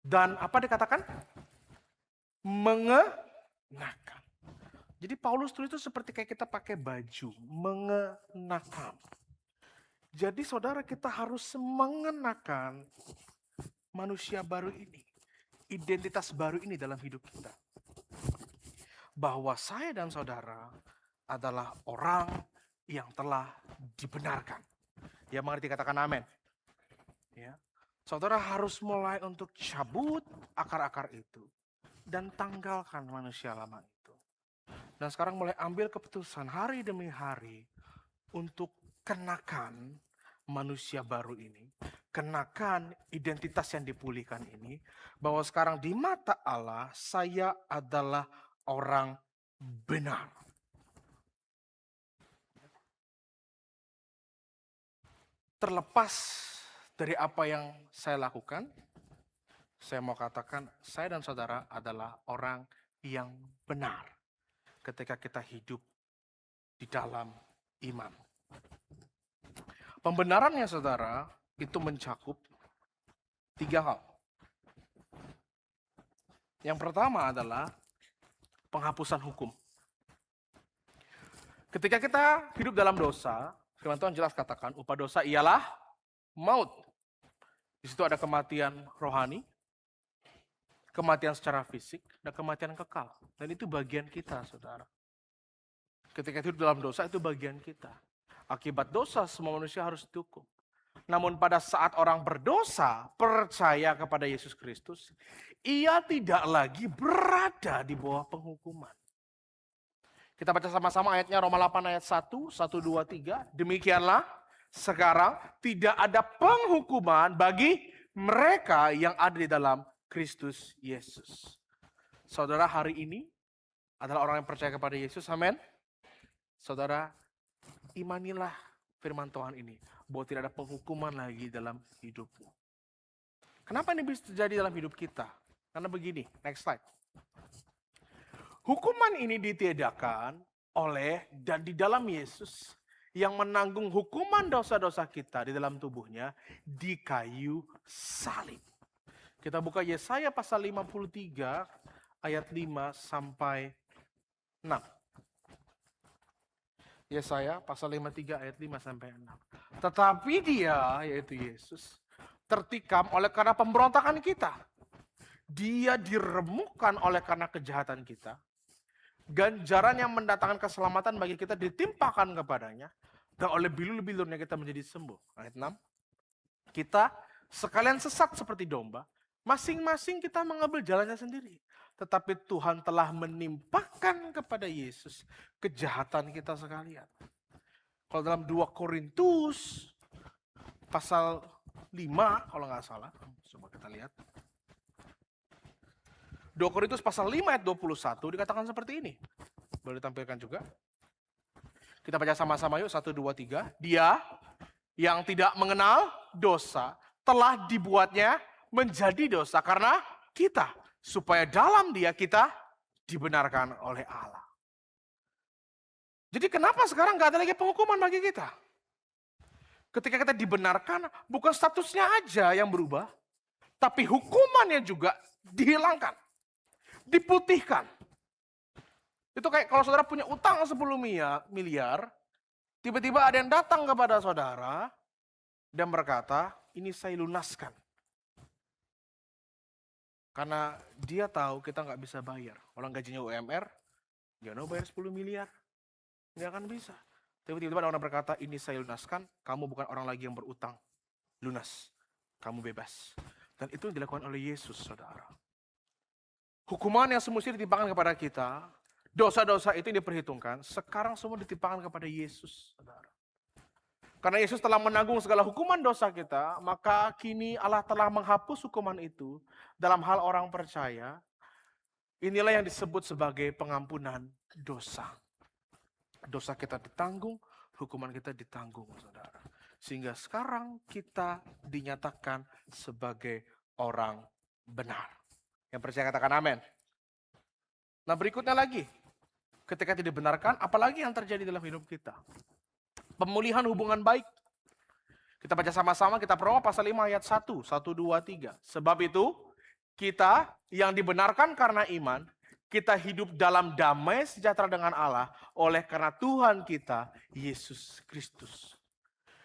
S1: Dan apa dikatakan? Mengenakan. Jadi Paulus tulis itu seperti kayak kita pakai baju, mengenakan. Jadi saudara kita harus mengenakan manusia baru ini. Identitas baru ini dalam hidup kita. Bahwa saya dan saudara adalah orang yang telah dibenarkan. Ya, mengerti katakan amin. Ya. Saudara harus mulai untuk cabut akar-akar itu dan tanggalkan manusia lama itu. Dan sekarang mulai ambil keputusan hari demi hari untuk kenakan manusia baru ini. Kenakan identitas yang dipulihkan ini. Bahwa sekarang di mata Allah saya adalah orang benar. Terlepas dari apa yang saya lakukan, saya mau katakan saya dan saudara adalah orang yang benar ketika kita hidup di dalam iman. Pembenarannya saudara itu mencakup 3 hal. Yang pertama adalah penghapusan hukum. Ketika kita hidup dalam dosa, firman Tuhan jelas katakan upah dosa ialah maut. Di situ ada kematian rohani, kematian secara fisik, dan kematian kekal. Dan itu bagian kita, saudara. Ketika hidup dalam dosa itu bagian kita. Akibat dosa semua manusia harus dihukum. Namun pada saat orang berdosa, percaya kepada Yesus Kristus, ia tidak lagi berada di bawah penghukuman. Kita baca sama-sama ayatnya Roma 8 ayat 1, 1, 2, 3. Demikianlah sekarang tidak ada penghukuman bagi mereka yang ada di dalam Kristus Yesus. Saudara hari ini adalah orang yang percaya kepada Yesus, amin. Saudara, imanilah firman Tuhan ini, bahwa tidak ada penghukuman lagi dalam hidupmu. Kenapa ini bisa terjadi dalam hidup kita? Karena begini, next slide. Hukuman ini ditiadakan oleh dan di dalam Yesus yang menanggung hukuman dosa-dosa kita di dalam tubuhnya di kayu salib. Kita buka Yesaya pasal 53 ayat 5 sampai 6. Yesaya pasal 53 ayat 5 sampai 6. Tetapi dia, yaitu Yesus, tertikam oleh karena pemberontakan kita. Dia diremukkan oleh karena kejahatan kita. Ganjaran yang mendatangkan keselamatan bagi kita ditimpakan kepadanya. Dan oleh bilur-bilurnya kita menjadi sembuh. Ayat 6. Kita sekalian sesat seperti domba. Masing-masing kita mengambil jalannya sendiri. Tetapi Tuhan telah menimpakan kepada Yesus kejahatan kita sekalian. Kalau dalam 2 Korintus pasal 5 kalau nggak salah. Coba kita lihat. 2 Korintus pasal 5 ayat 21 dikatakan seperti ini. Boleh ditampilkan juga. Kita baca sama-sama yuk, 1, 2, 3. Dia yang tidak mengenal dosa telah dibuatnya menjadi dosa karena kita. Supaya dalam dia kita dibenarkan oleh Allah. Jadi kenapa sekarang nggak ada lagi penghukuman bagi kita? Ketika kita dibenarkan, bukan statusnya aja yang berubah. Tapi hukumannya juga dihilangkan. Diputihkan. Itu kayak kalau saudara punya utang 10 miliar, tiba-tiba ada yang datang kepada saudara dan berkata, ini saya lunaskan. Karena dia tahu kita nggak bisa bayar. Orang gajinya UMR, jangan bayar 10 miliar. Nggak akan bisa. Tiba-tiba ada orang berkata, ini saya lunaskan, kamu bukan orang lagi yang berutang. Lunas, kamu bebas. Dan itu yang dilakukan oleh Yesus, saudara. Hukuman yang semestinya ditimpakan kepada kita, dosa-dosa itu yang diperhitungkan, sekarang semua ditimpakan kepada Yesus, saudara. Karena Yesus telah menanggung segala hukuman dosa kita, maka kini Allah telah menghapus hukuman itu dalam hal orang percaya. Inilah yang disebut sebagai pengampunan dosa. Dosa kita ditanggung, hukuman kita ditanggung, saudara. Sehingga sekarang kita dinyatakan sebagai orang benar. Yang percaya katakan amin. Nah berikutnya lagi, ketika tidak dibenarkan, apalagi yang terjadi dalam hidup kita? Pemulihan hubungan baik. Kita baca sama-sama, kita Roma pasal 5 ayat 1, 1, 2, 3. Sebab itu, kita yang dibenarkan karena iman, kita hidup dalam damai sejahtera dengan Allah oleh karena Tuhan kita, Yesus Kristus.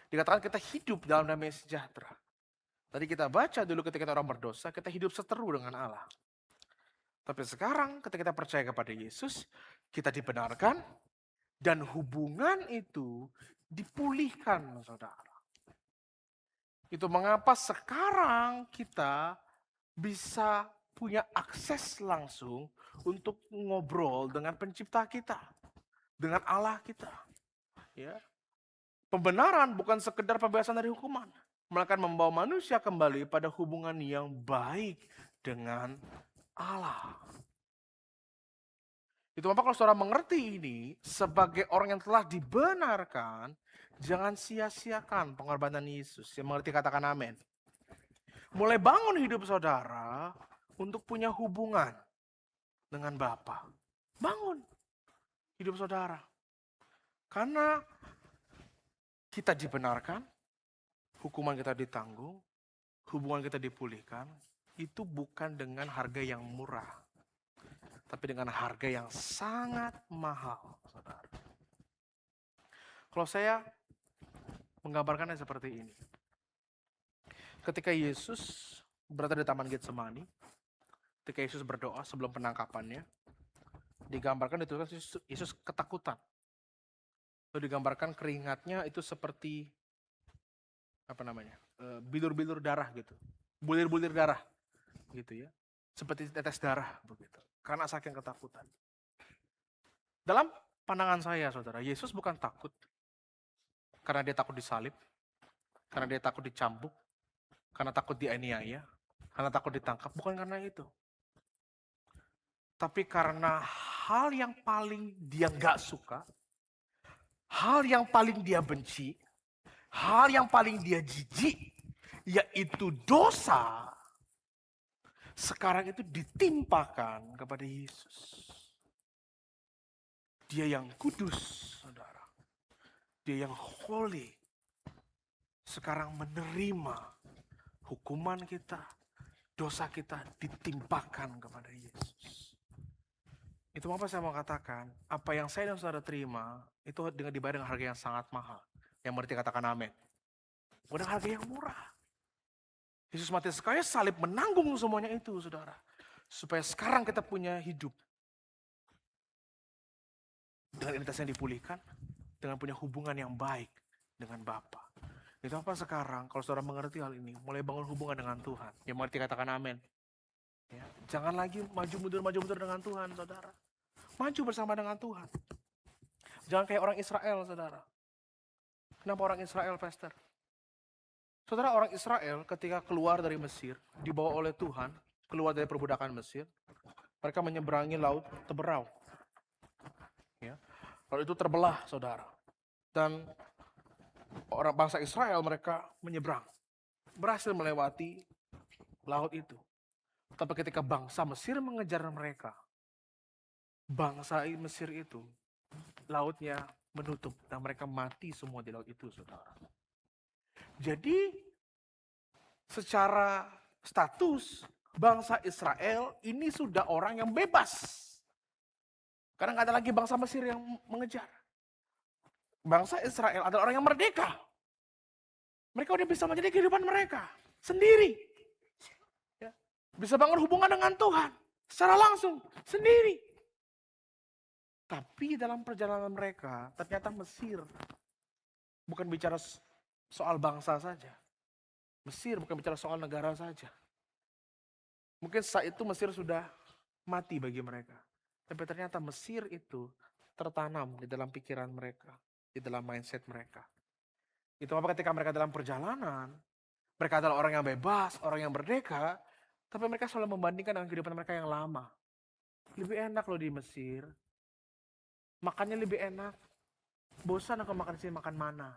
S1: Dikatakan kita hidup dalam damai sejahtera. Tadi kita baca dulu ketika kita orang berdosa, kita hidup seteru dengan Allah. Tapi sekarang ketika kita percaya kepada Yesus, kita dibenarkan dan hubungan itu dipulihkan, saudara. Itu mengapa sekarang kita bisa punya akses langsung untuk ngobrol dengan pencipta kita, dengan Allah kita. Ya. Pembenaran bukan sekedar pembebasan dari hukuman, melainkan membawa manusia kembali pada hubungan yang baik dengan Allah. Itu mengapa kalau saudara mengerti ini, sebagai orang yang telah dibenarkan, jangan sia-siakan pengorbanan Yesus. Yang mengerti katakan amin. Mulai bangun hidup saudara untuk punya hubungan dengan Bapa. Bangun hidup saudara. Karena kita dibenarkan, hukuman kita ditanggung, hubungan kita dipulihkan, itu bukan dengan harga yang murah, tapi dengan harga yang sangat mahal, saudara. Kalau saya menggambarkannya seperti ini. Ketika Yesus berada di Taman Getsemani, ketika Yesus berdoa sebelum penangkapannya, digambarkan itu Yesus ketakutan. Lalu digambarkan keringatnya itu seperti bilur-bilur darah gitu, bulir-bulir darah gitu ya, seperti tetes darah begitu, karena saking ketakutan. Dalam pandangan saya, saudara, Yesus bukan takut karena dia takut disalib, karena dia takut dicambuk, karena takut dianiaya, karena takut ditangkap, bukan karena itu. Tapi karena hal yang paling dia gak suka, hal yang paling dia benci, hal yang paling dia jijik, yaitu dosa, sekarang itu ditimpakan kepada Yesus. Dia yang kudus, saudara. Dia yang holy. Sekarang menerima hukuman kita, dosa kita ditimpakan kepada Yesus. Itu apa saya mau katakan, apa yang saya dan saudara terima, itu dengan dibayar dengan harga yang sangat mahal. Yang mengerti katakan amin. Bukan harga yang murah. Yesus mati sekali salib menanggung semuanya itu, saudara. Supaya sekarang kita punya hidup. Dengan identitas yang dipulihkan, dengan punya hubungan yang baik dengan Bapa. Itu apa sekarang, kalau saudara mengerti hal ini, mulai bangun hubungan dengan Tuhan. Yang mengerti katakan amin. Ya, jangan lagi maju mundur dengan Tuhan, saudara. Maju bersama dengan Tuhan. Jangan kayak orang Israel, saudara. Kenapa orang Israel, Pastor? Saudara, orang Israel ketika keluar dari Mesir, dibawa oleh Tuhan, keluar dari perbudakan Mesir, mereka menyeberangi laut Teberau. Ya. Lalu itu terbelah, saudara. Dan orang bangsa Israel mereka menyeberang. Berhasil melewati laut itu. Tapi ketika bangsa Mesir mengejar mereka, bangsa Mesir itu, lautnya menutup. Dan mereka mati semua di laut itu, saudara. Jadi, secara status, bangsa Israel ini sudah orang yang bebas. Karena nggak ada lagi bangsa Mesir yang mengejar. Bangsa Israel adalah orang yang merdeka. Mereka udah bisa menjadi kehidupan mereka sendiri. Ya. Bisa bangun hubungan dengan Tuhan secara langsung, sendiri. Tapi dalam perjalanan mereka, ternyata Mesir bukan bicara soal bangsa saja. Mesir bukan bicara soal negara saja. Mungkin saat itu Mesir sudah mati bagi mereka. Tapi ternyata Mesir itu tertanam di dalam pikiran mereka, di dalam mindset mereka. Itu apa ketika mereka dalam perjalanan, mereka adalah orang yang bebas, orang yang merdeka, tapi mereka selalu membandingkan dengan kehidupan mereka yang lama. Lebih enak loh di Mesir, makannya lebih enak. Bosan aku makan di sini, makan mana?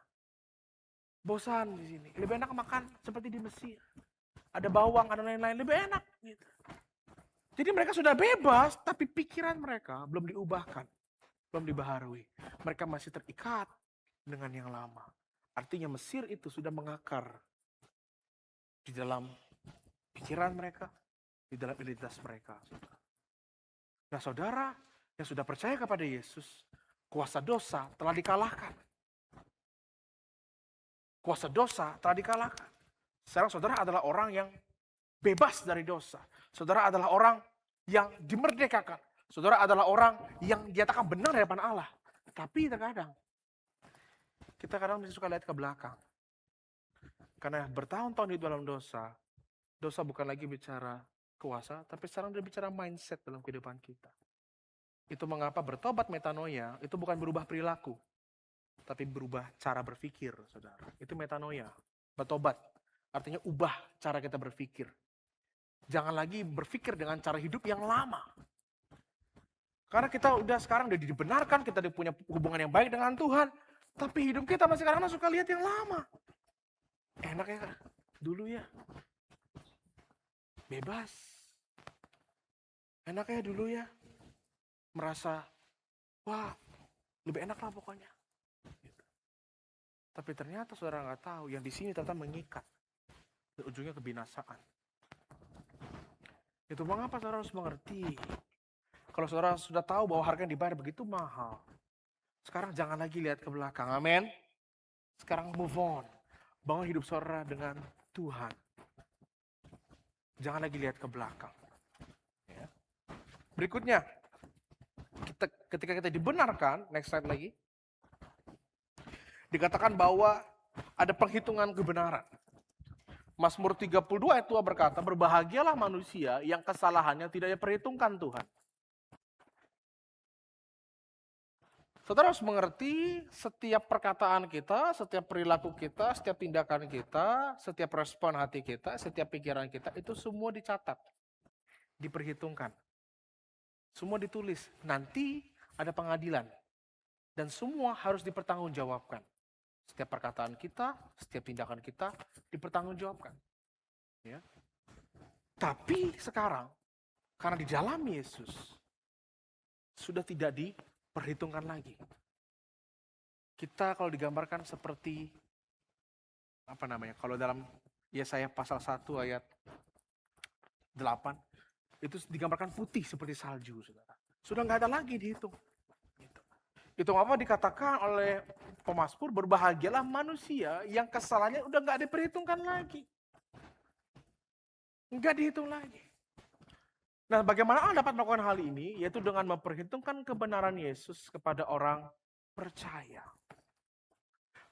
S1: Bosan di sini. Lebih enak makan seperti di Mesir. Ada bawang, ada lain-lain, lebih enak. Gitu. Jadi mereka sudah bebas, tapi pikiran mereka belum diubahkan, belum dibaharui. Mereka masih terikat dengan yang lama. Artinya Mesir itu sudah mengakar di dalam pikiran mereka, di dalam identitas mereka. Nah, saudara yang sudah percaya kepada Yesus, kuasa dosa telah dikalahkan. Kuasa dosa telah dikalahkan. Sekarang saudara adalah orang yang bebas dari dosa. Saudara adalah orang yang dimerdekakan. Saudara adalah orang yang dinyatakan benar di hadapan Allah. Tapi terkadang, kita kadang masih suka lihat ke belakang. Karena bertahun-tahun hidup dalam dosa, dosa bukan lagi bicara kuasa, tapi sekarang dia bicara mindset dalam kehidupan kita. Itu mengapa bertobat metanoia, itu bukan berubah perilaku, tapi berubah cara berpikir, saudara. Itu metanoia, bertobat. Artinya ubah cara kita berpikir. Jangan lagi berpikir dengan cara hidup yang lama. Karena kita udah sekarang udah dibenarkan, kita udah punya hubungan yang baik dengan Tuhan. Tapi hidup kita masih kadang-kadang suka lihat yang lama. Enak ya, dulu ya. Bebas. Enak ya dulu ya. Merasa, wah lebih enak lah pokoknya. Gitu. Tapi ternyata saudara nggak tahu, yang di sini ternyata mengikat. Dan ujungnya kebinasaan. Itu mengapa saudara harus mengerti. Kalau saudara sudah tahu bahwa harga yang dibayar begitu mahal, sekarang jangan lagi lihat ke belakang. Amin. Sekarang move on. Bangun hidup saudara dengan Tuhan. Jangan lagi lihat ke belakang. Ya. Berikutnya, ketika kita dibenarkan, next slide lagi, dikatakan bahwa ada penghitungan kebenaran. Mazmur 32 ayat 2 berkata, berbahagialah manusia yang kesalahannya tidak diperhitungkan Tuhan. Saudara harus mengerti setiap perkataan kita, setiap perilaku kita, setiap tindakan kita, setiap respon hati kita, setiap pikiran kita, itu semua dicatat, diperhitungkan. Semua ditulis, nanti ada pengadilan. Dan semua harus dipertanggungjawabkan. Setiap perkataan kita, setiap tindakan kita, dipertanggungjawabkan. Ya. Tapi sekarang, karena di dalam Yesus, sudah tidak diperhitungkan lagi. Kita kalau digambarkan seperti kalau dalam Yesaya pasal 1 ayat 8 itu digambarkan putih seperti salju, saudara. Sudah nggak ada lagi dihitung. Gitu. Itu apa dikatakan oleh pemazmur, berbahagialah manusia yang kesalahannya udah nggak diperhitungkan lagi. Nggak dihitung lagi. Nah, bagaimana Allah dapat melakukan hal ini? Yaitu dengan memperhitungkan kebenaran Yesus kepada orang percaya.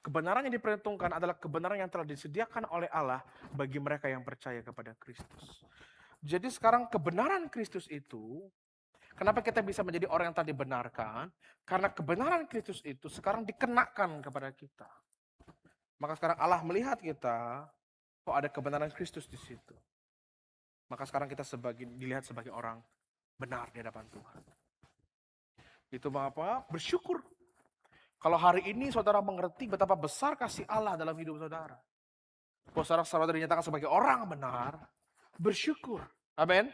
S1: Kebenaran yang diperhitungkan adalah kebenaran yang telah disediakan oleh Allah bagi mereka yang percaya kepada Kristus. Jadi sekarang kebenaran Kristus itu, kenapa kita bisa menjadi orang yang telah dibenarkan? Karena kebenaran Kristus itu sekarang dikenakan kepada kita. Maka sekarang Allah melihat kita, kok ada kebenaran Kristus di situ. Maka sekarang kita dilihat sebagai orang benar di hadapan Tuhan. Itu apa? Bersyukur. Kalau hari ini saudara mengerti betapa besar kasih Allah dalam hidup saudara. Kalau saudara dinyatakan sebagai orang benar, bersyukur. Amin.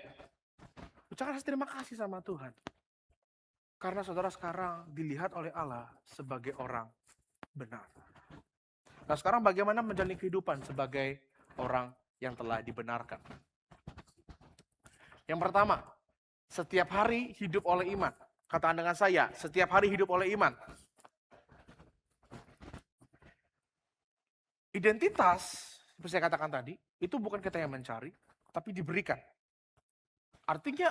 S1: Ucapkan terima kasih sama Tuhan. Karena saudara sekarang dilihat oleh Allah sebagai orang benar. Nah sekarang bagaimana menjalani kehidupan sebagai orang yang telah dibenarkan? Yang pertama, setiap hari hidup oleh iman. Katakan dengan saya, setiap hari hidup oleh iman. Identitas, seperti saya katakan tadi, itu bukan kita yang mencari, tapi diberikan. Artinya,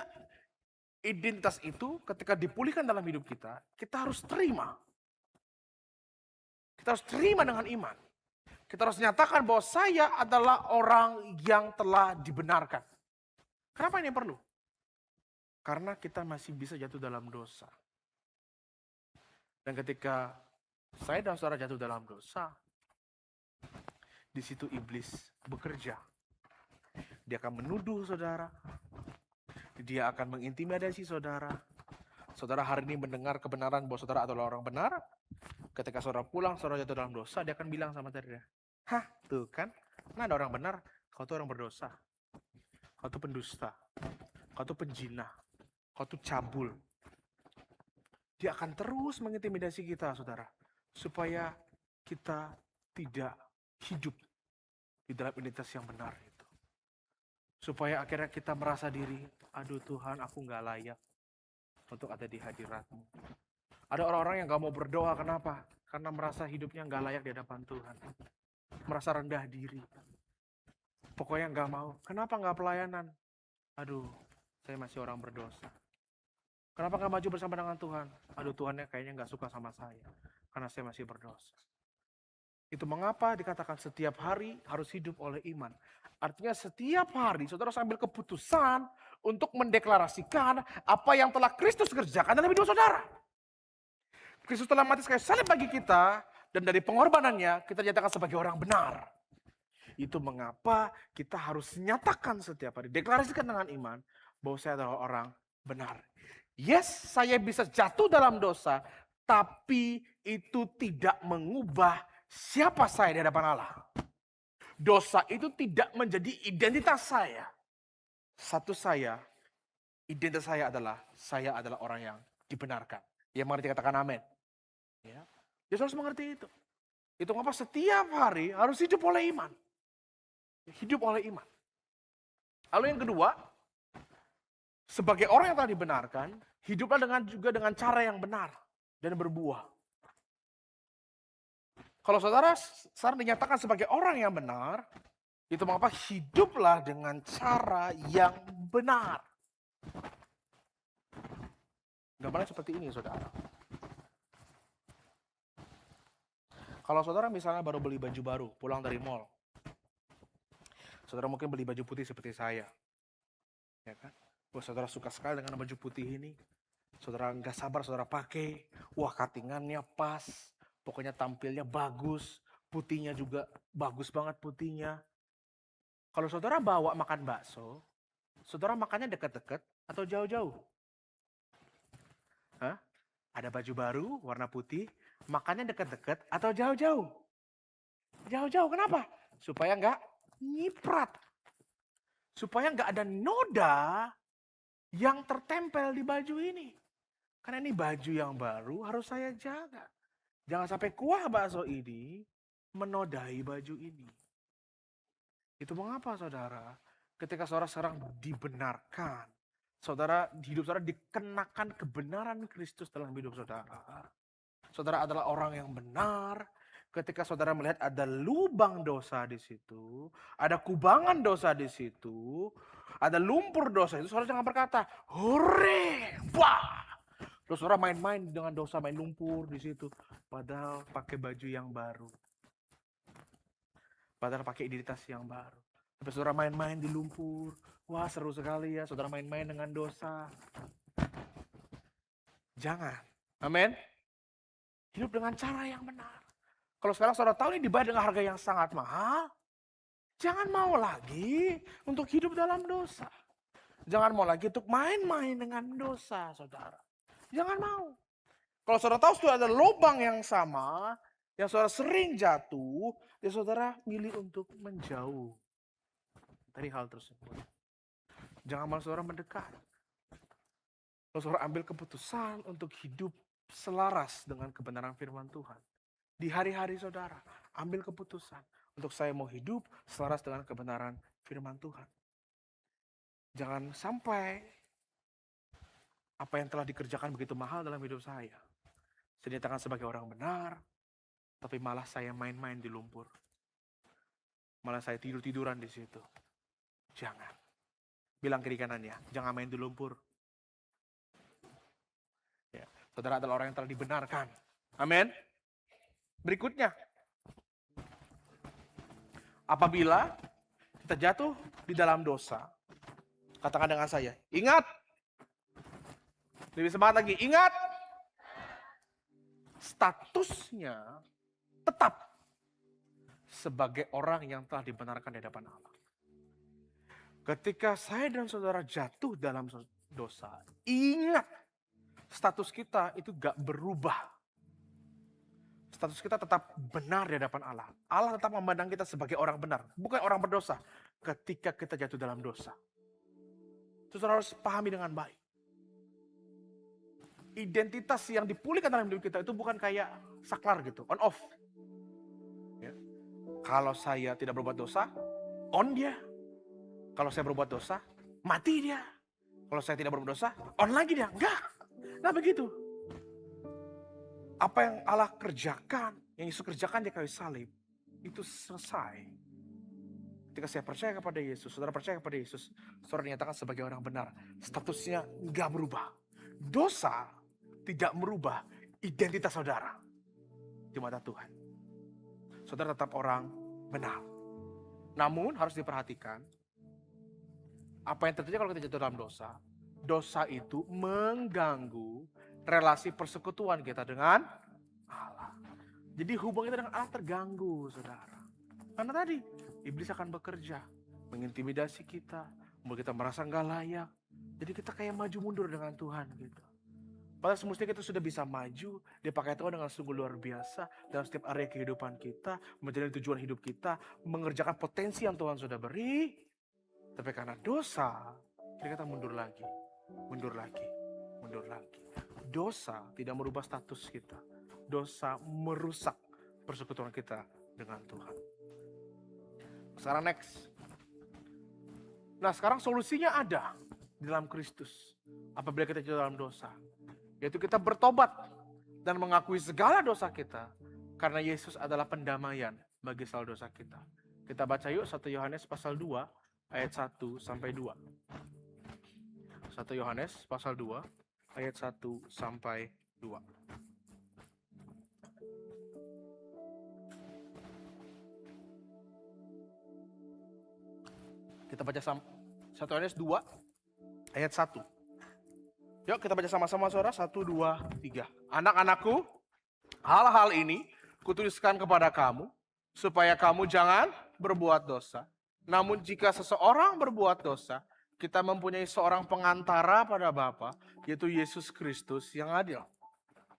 S1: identitas itu ketika dipulihkan dalam hidup kita, kita harus terima. Kita harus terima dengan iman. Kita harus nyatakan bahwa saya adalah orang yang telah dibenarkan. Kenapa ini perlu? Karena kita masih bisa jatuh dalam dosa. Dan ketika saya dan saudara jatuh dalam dosa, di situ iblis bekerja. Dia akan menuduh saudara. Dia akan mengintimidasi saudara. Saudara hari ini mendengar kebenaran bahwa saudara adalah orang benar. Ketika saudara pulang, saudara jatuh dalam dosa, dia akan bilang sama saudara, hah, tuh kan, nah ada orang benar, kau tuh orang berdosa. Kau tuh pendusta. Kau tuh penjinah. Kau tuh cabul. Dia akan terus mengintimidasi kita, saudara. Supaya kita tidak hidup di dalam identitas yang benar itu. Supaya akhirnya kita merasa diri, aduh Tuhan, aku gak layak untuk ada di hadirat-Mu. Ada orang-orang yang gak mau berdoa, kenapa? Karena merasa hidupnya gak layak di hadapan Tuhan. Merasa rendah diri. Pokoknya gak mau. Kenapa gak pelayanan? Aduh, saya masih orang berdosa. Kenapa gak maju bersama dengan Tuhan? Aduh, Tuhannya kayaknya gak suka sama saya. Karena saya masih berdosa. Itu mengapa dikatakan setiap hari harus hidup oleh iman. Artinya setiap hari saudara sambil keputusan untuk mendeklarasikan apa yang telah Kristus kerjakan dalam hidup saudara. Kristus telah mati sekali salib bagi kita, dan dari pengorbanannya kita dinyatakan sebagai orang benar. Itu mengapa kita harus nyatakan setiap hari, deklarasikan dengan iman, bahwa saya adalah orang benar. Yes, saya bisa jatuh dalam dosa, tapi itu tidak mengubah siapa saya di hadapan Allah. Dosa itu tidak menjadi identitas saya. Identitas saya adalah orang yang dibenarkan. Yang mengerti katakan amin. Ya. Dia harus mengerti itu. Itu mengapa setiap hari harus hidup oleh iman. Hidup oleh iman. Lalu yang kedua, sebagai orang yang telah dibenarkan, hiduplah juga dengan cara yang benar dan berbuah. Kalau saudara dinyatakan sebagai orang yang benar, itu mengapa hiduplah dengan cara yang benar. Gambarnya seperti ini, saudara. Kalau saudara misalnya baru beli baju baru, pulang dari mall. Saudara mungkin beli baju putih seperti saya. Ya kan? Wah, saudara suka sekali dengan baju putih ini. Saudara nggak sabar saudara pakai. Wah, cuttingannya pas. Pokoknya tampilnya bagus. Putihnya juga bagus banget putihnya. Kalau saudara bawa makan bakso, saudara makannya dekat-dekat atau jauh-jauh? Hah? Ada baju baru warna putih, makannya dekat-dekat atau jauh-jauh? Jauh-jauh, kenapa? Supaya nggak nyiprat. Supaya nggak ada noda yang tertempel di baju ini. Karena ini baju yang baru harus saya jaga. Jangan sampai kuah bakso ini menodai baju ini. Itu mengapa saudara? Ketika saudara sekarang dibenarkan, Saudara, hidup saudara dikenakan kebenaran Kristus dalam hidup saudara. Saudara adalah orang yang benar. Ketika saudara melihat ada lubang dosa di situ, ada kubangan dosa di situ, ada lumpur dosa itu, saudara jangan berkata, "Hore!" Wah! Terus saudara main-main dengan dosa, main lumpur di situ. Padahal pakai baju yang baru. Padahal pakai identitas yang baru. Tapi saudara main-main di lumpur. Wah, seru sekali ya, saudara main-main dengan dosa. Jangan. Amin. Hidup dengan cara yang benar. Kalau sekarang saudara tahu ini dibayar dengan harga yang sangat mahal, jangan mau lagi untuk hidup dalam dosa. Jangan mau lagi untuk main-main dengan dosa, saudara. Jangan mau. Kalau saudara tahu sudah ada lubang yang sama, yang saudara sering jatuh, ya saudara milih untuk menjauh dari hal tersebut. Jangan malah saudara mendekat. Kalau saudara ambil keputusan untuk hidup selaras dengan kebenaran firman Tuhan. Di hari-hari saudara, ambil keputusan untuk saya mau hidup selaras dengan kebenaran firman Tuhan. Jangan sampai apa yang telah dikerjakan begitu mahal dalam hidup saya dinyatakan sebagai orang benar, tapi malah saya main-main di lumpur. Malah saya tidur-tiduran di situ. Jangan. Bilang kiri kanannya, jangan main di lumpur. Ya, saudara adalah orang yang telah dibenarkan. Amin. Berikutnya, apabila kita jatuh di dalam dosa, katakan dengan saya, ingat. Lebih semangat lagi, ingat. Statusnya tetap sebagai orang yang telah dibenarkan di hadapan Allah. Ketika saya dan saudara jatuh dalam dosa, ingat status kita itu gak berubah. Status kita tetap benar di hadapan Allah. Allah tetap memandang kita sebagai orang benar, bukan orang berdosa. Ketika kita jatuh dalam dosa, itu saudara harus pahami dengan baik. Identitas yang dipulihkan dalam hidup kita itu bukan kayak saklar gitu, on off. Ya. Kalau saya tidak berbuat dosa, on dia. Kalau saya berbuat dosa, mati dia. Kalau saya tidak berbuat dosa, on lagi dia. Enggak begitu. Apa yang Allah kerjakan, yang Yesus kerjakan di kayu salib, itu selesai. Ketika saya percaya kepada Yesus, saudara percaya kepada Yesus, saudara dinyatakan sebagai orang benar. Statusnya enggak berubah. Dosa tidak merubah identitas saudara di mata Tuhan. Saudara tetap orang benar. Namun harus diperhatikan, apa yang terjadi kalau kita jatuh dalam dosa? Dosa itu mengganggu relasi persekutuan kita dengan Allah. Jadi hubungan kita dengan Allah terganggu, saudara. Karena tadi, iblis akan bekerja, mengintimidasi kita, membuat kita merasa nggak layak. Jadi kita kayak maju mundur dengan Tuhan gitu. Padahal semestinya kita sudah bisa maju, dipakai Tuhan dengan sungguh luar biasa dalam setiap area kehidupan kita, menjadi tujuan hidup kita, mengerjakan potensi yang Tuhan sudah beri. Tapi karena dosa, kita mundur lagi, mundur lagi, mundur lagi. Dosa tidak merubah status kita. Dosa merusak persekutuan kita dengan Tuhan. Sekarang next. Nah sekarang solusinya ada di dalam Kristus. Apabila kita jatuh dalam dosa. Yaitu kita bertobat dan mengakui segala dosa kita. Karena Yesus adalah pendamaian bagi segala dosa kita. Kita baca yuk 1 Yohanes pasal 2 ayat 1 sampai 2. 1 Yohanes pasal 2 ayat 1 sampai 2. Kita baca 1 Yohanes 2 ayat 1. Yuk kita baca sama-sama saudara. 1, 2, 3. Anak-anakku, hal-hal ini kutuliskan kepada kamu, supaya kamu jangan berbuat dosa. Namun jika seseorang berbuat dosa, kita mempunyai seorang pengantara pada Bapa, yaitu Yesus Kristus yang adil.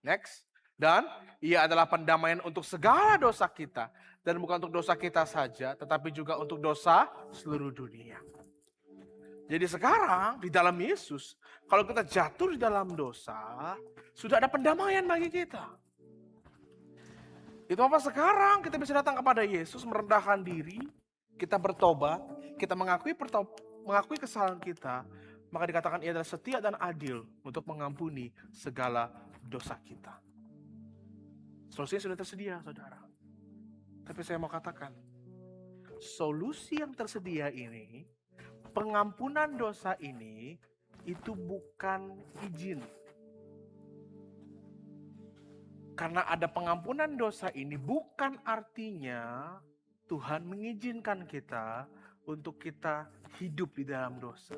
S1: Next. Dan ia adalah pendamaian untuk segala dosa kita. Dan bukan untuk dosa kita saja, tetapi juga untuk dosa seluruh dunia. Jadi sekarang di dalam Yesus, kalau kita jatuh di dalam dosa, sudah ada pendamaian bagi kita. Itu apa sekarang kita bisa datang kepada Yesus, merendahkan diri, kita bertobat, kita mengakui kesalahan kita, maka dikatakan ia adalah setia dan adil untuk mengampuni segala dosa kita. Solusinya sudah tersedia, saudara. Tapi saya mau katakan, solusi yang tersedia ini, pengampunan dosa ini, itu bukan izin. Karena ada pengampunan dosa ini bukan artinya Tuhan mengizinkan kita untuk kita hidup di dalam dosa.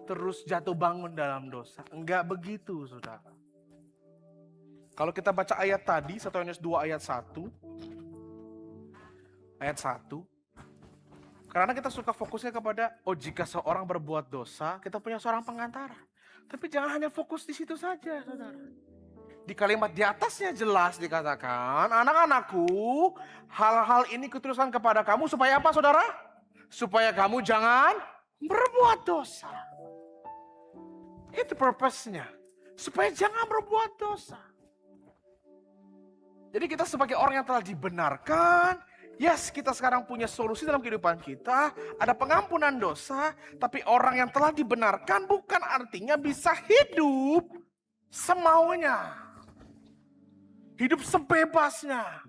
S1: Terus jatuh bangun dalam dosa. Enggak begitu, saudara. Kalau kita baca ayat tadi, 1 Yohanes 2 ayat 1. Ayat 1. Karena kita suka fokusnya kepada, jika seorang berbuat dosa, kita punya seorang pengantara. Tapi jangan hanya fokus di situ saja, saudara. Di kalimat di atasnya jelas dikatakan, anak-anakku, hal-hal ini kutuliskan kepada kamu supaya apa, saudara? Supaya kamu jangan berbuat dosa. Itu purpose-nya. Supaya jangan berbuat dosa. Jadi kita sebagai orang yang telah dibenarkan, yes, kita sekarang punya solusi dalam kehidupan kita, ada pengampunan dosa, tapi orang yang telah dibenarkan bukan artinya bisa hidup semaunya. Hidup sebebasnya.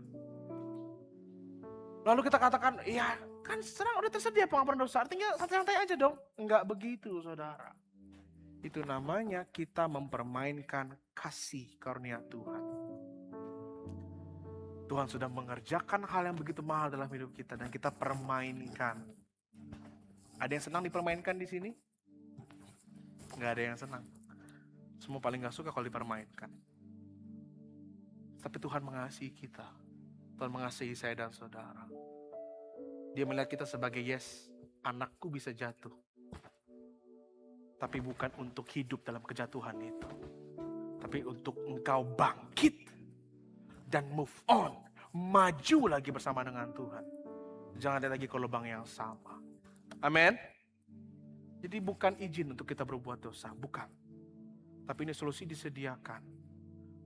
S1: Lalu kita katakan, ya kan sekarang udah tersedia pengampunan dosa, artinya santai-santai aja dong. Enggak begitu, saudara. Itu namanya kita mempermainkan kasih karunia Tuhan. Tuhan sudah mengerjakan hal yang begitu mahal dalam hidup kita dan kita permainkan. Ada yang senang dipermainkan di sini? Nggak ada yang senang. Semua paling nggak suka kalau dipermainkan. Tapi Tuhan mengasihi kita. Tuhan mengasihi saya dan saudara. Dia melihat kita sebagai yes, anakku bisa jatuh. Tapi bukan untuk hidup dalam kejatuhan itu. Tapi untuk engkau bangkit. Dan move on. Maju lagi bersama dengan Tuhan. Jangan ada lagi ke lubang yang sama. Amin. Jadi bukan izin untuk kita berbuat dosa. Bukan. Tapi ini solusi disediakan.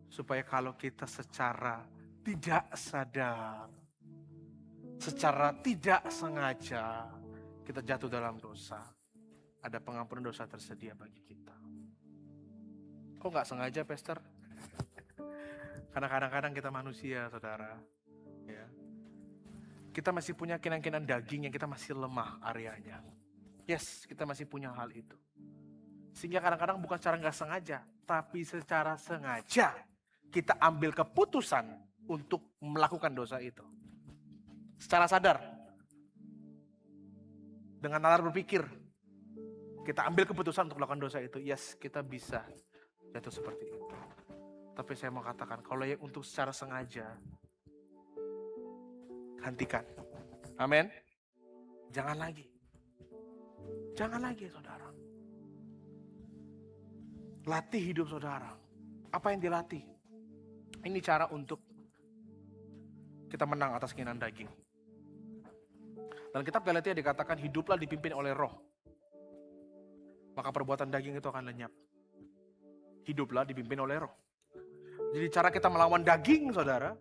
S1: Supaya kalau kita secara tidak sadar. Secara tidak sengaja. Kita jatuh dalam dosa. Ada pengampunan dosa tersedia bagi kita. Kok gak sengaja, Pastor? Karena kadang-kadang kita manusia, saudara. Ya. Kita masih punya kinan-kinan daging yang kita masih lemah areanya. Yes, kita masih punya hal itu. Sehingga kadang-kadang bukan secara nggak sengaja, tapi secara sengaja kita ambil keputusan untuk melakukan dosa itu. Secara sadar. Dengan nalar berpikir, kita ambil keputusan untuk melakukan dosa itu. Yes, kita bisa jatuh seperti itu. Tapi saya mau katakan, kalau yang untuk secara sengaja, hentikan. Amin. Jangan lagi. Jangan lagi, saudara. Latih hidup saudara. Apa yang dilatih? Ini cara untuk kita menang atas keinginan daging. Dan kitab Galatia dikatakan, hiduplah dipimpin oleh roh. Maka perbuatan daging itu akan lenyap. Hiduplah dipimpin oleh roh. Jadi cara kita melawan daging, saudara,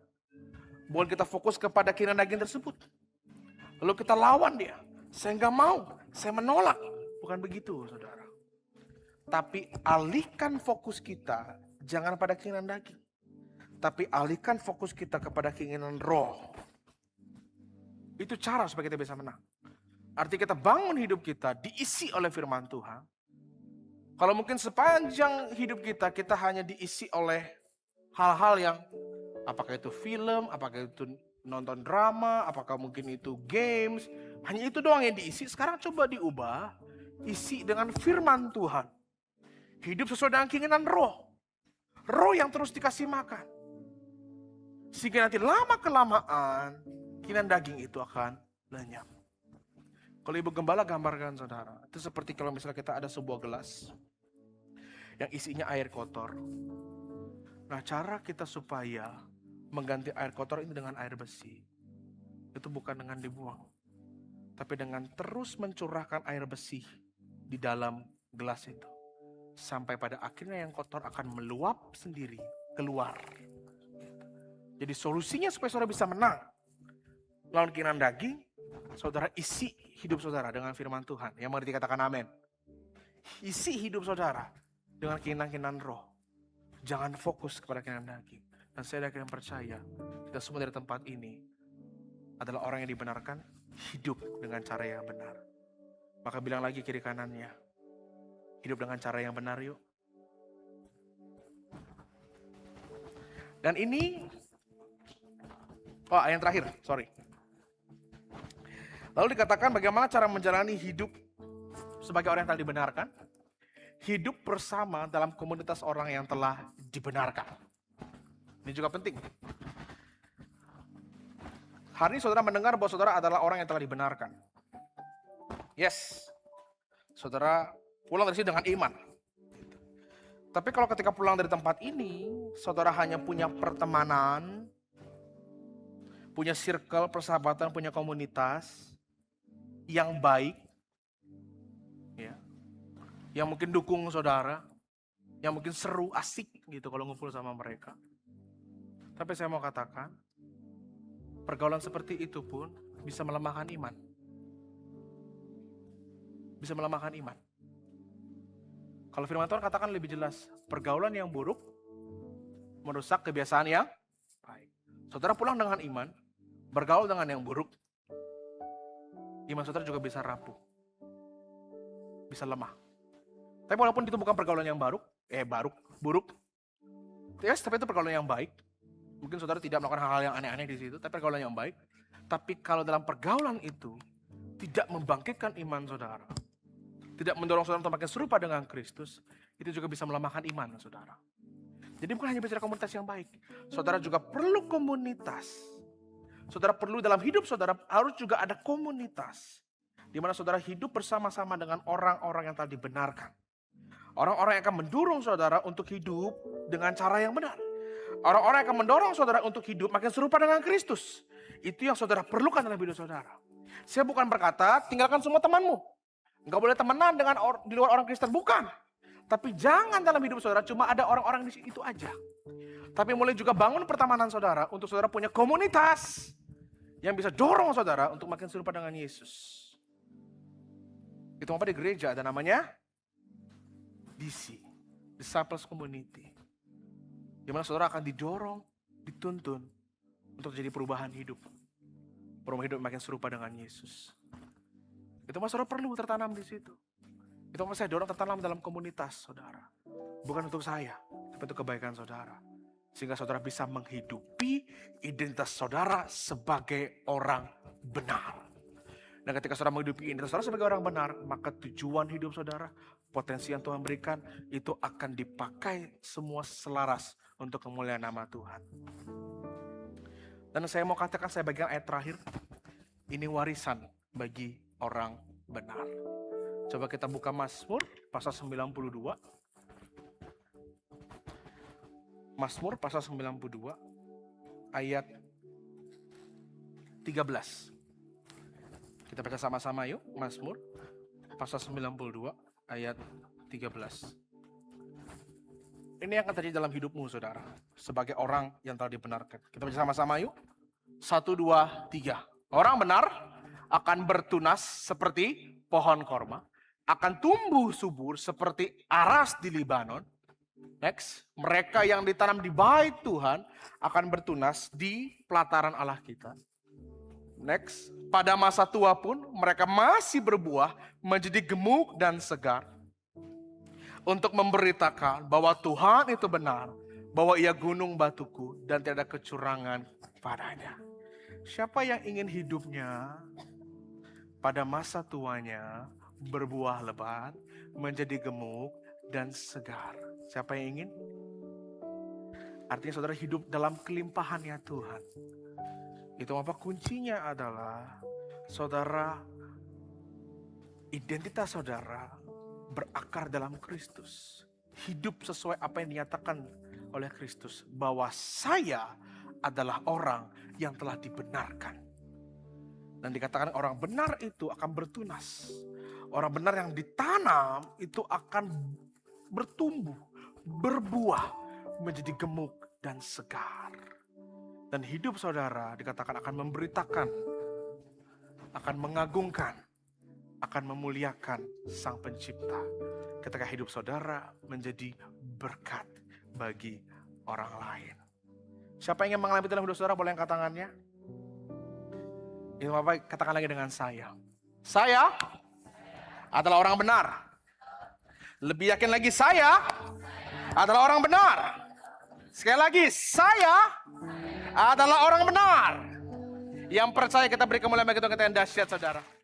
S1: bukan kita fokus kepada keinginan daging tersebut. Lalu kita lawan dia. Saya nggak mau, saya menolak. Bukan begitu, saudara. Tapi alihkan fokus kita, jangan pada keinginan daging. Tapi alihkan fokus kita kepada keinginan roh. Itu cara supaya kita bisa menang. Artinya kita bangun hidup kita, diisi oleh firman Tuhan. Kalau mungkin sepanjang hidup kita, kita hanya diisi oleh hal-hal yang, apakah itu film, apakah itu nonton drama, apakah mungkin itu games, hanya itu doang yang diisi. Sekarang coba diubah, isi dengan firman Tuhan. Hidup sesuai dengan keinginan roh. Roh yang terus dikasih makan. Sehingga nanti lama-kelamaan, keinginan daging itu akan lenyap. Kalau Ibu Gembala gambarkan, saudara, itu seperti kalau misalnya kita ada sebuah gelas yang isinya air kotor. Nah, cara kita supaya mengganti air kotor ini dengan air bersih, itu bukan dengan dibuang, tapi dengan terus mencurahkan air bersih di dalam gelas itu. Sampai pada akhirnya yang kotor akan meluap sendiri, keluar. Jadi solusinya supaya saudara bisa menang lawan keinginan daging, saudara isi hidup saudara dengan firman Tuhan. Yang mengerti katakan amin. Isi hidup saudara dengan keinginan-keinginan roh. Jangan fokus kepada keinginan daging. Dan saya yakin percaya, kita semua dari tempat ini adalah orang yang dibenarkan hidup dengan cara yang benar. Maka bilang lagi kiri kanannya, hidup dengan cara yang benar yuk. Dan ini, yang terakhir, sorry. Lalu dikatakan bagaimana cara menjalani hidup sebagai orang yang telah dibenarkan. Hidup bersama dalam komunitas orang yang telah dibenarkan. Ini juga penting. Hari ini saudara mendengar bahwa saudara adalah orang yang telah dibenarkan. Yes, saudara pulang dari sini dengan iman. Tapi kalau ketika pulang dari tempat ini, saudara hanya punya pertemanan, punya circle, persahabatan, punya komunitas yang baik, ya, yang mungkin dukung saudara, yang mungkin seru, asik gitu kalau ngumpul sama mereka. Tapi saya mau katakan, pergaulan seperti itu pun bisa melemahkan iman. Bisa melemahkan iman. Kalau firman Tuhan katakan lebih jelas, pergaulan yang buruk merusak kebiasaan yang baik. Saudara pulang dengan iman, bergaul dengan yang buruk, iman saudara juga bisa rapuh. Bisa lemah. Tapi walaupun itu bukan pergaulan yang buruk. Yes, tapi itu pergaulan yang baik. Mungkin saudara tidak melakukan hal-hal yang aneh-aneh di situ, tapi pergaulan yang baik. Tapi kalau dalam pergaulan itu tidak membangkitkan iman saudara, tidak mendorong saudara untuk makin serupa dengan Kristus, itu juga bisa melemahkan iman saudara. Jadi bukan hanya bicara komunitas yang baik, saudara juga perlu komunitas. Saudara perlu dalam hidup saudara harus juga ada komunitas, di mana saudara hidup bersama-sama dengan orang-orang yang telah dibenarkan. Orang-orang yang akan mendorong saudara untuk hidup dengan cara yang benar. Orang-orang yang akan mendorong saudara untuk hidup makin serupa dengan Kristus. Itu yang saudara perlukan dalam hidup saudara. Saya bukan berkata tinggalkan semua temanmu. Enggak boleh temenan dengan di luar orang Kristen, bukan. Tapi jangan dalam hidup saudara cuma ada orang-orang di situ aja. Tapi mulai juga bangun pertemanan saudara untuk saudara punya komunitas yang bisa dorong saudara untuk makin serupa dengan Yesus. Itu apa di gereja ada namanya DC, Disciples Community. Di mana saudara akan didorong, dituntun untuk jadi perubahan hidup. Perubahan hidup makin serupa dengan Yesus. Itu mas saudara perlu tertanam di situ. Itu mas saya dorong tertanam dalam komunitas saudara. Bukan untuk saya, tapi untuk kebaikan saudara. Sehingga saudara bisa menghidupi identitas saudara sebagai orang benar. Dan ketika saudara menghidupi identitas saudara sebagai orang benar, maka tujuan hidup saudara, potensi yang Tuhan berikan, itu akan dipakai semua selaras untuk kemuliaan nama Tuhan. Dan saya mau katakan, saya bagian ayat terakhir, ini warisan bagi orang benar. Coba kita buka Mazmur pasal 92. Mazmur pasal 92 ayat 13. Kita baca sama-sama yuk, Mazmur pasal 92 ayat 13. Ini yang akan terjadi dalam hidupmu saudara, sebagai orang yang telah dibenarkan. Kita baca sama-sama yuk. 1, 2, 3. Orang benar akan bertunas seperti pohon korma, akan tumbuh subur seperti aras di Libanon. Next, mereka yang ditanam di bait Tuhan akan bertunas di pelataran Allah kita. Next, pada masa tua pun mereka masih berbuah menjadi gemuk dan segar. Untuk memberitakan bahwa Tuhan itu benar, bahwa Ia gunung batuku dan tidak ada kecurangan padanya. Siapa yang ingin hidupnya pada masa tuanya berbuah lebat, menjadi gemuk dan segar? Siapa yang ingin? Artinya saudara hidup dalam kelimpahannya Tuhan. Itu apa kuncinya adalah saudara, identitas saudara berakar dalam Kristus. Hidup sesuai apa yang dinyatakan oleh Kristus. Bahwa saya adalah orang yang telah dibenarkan. Dan dikatakan orang benar itu akan bertunas. Orang benar yang ditanam itu akan bertumbuh, berbuah, menjadi gemuk dan segar. Dan hidup saudara dikatakan akan memberitakan, akan mengagungkan, akan memuliakan Sang Pencipta. ketika hidup saudara menjadi berkat bagi orang lain. Siapa yang ingin mengalami dalam hidup saudara boleh angkat tangannya. Ini Bapak katakan lagi dengan saya. Saya adalah orang benar. Lebih yakin lagi, saya adalah orang benar. Sekali lagi, saya adalah orang benar. Yang percaya kita beri kemuliaan bagi Tuhan kita yang dahsyat, saudara.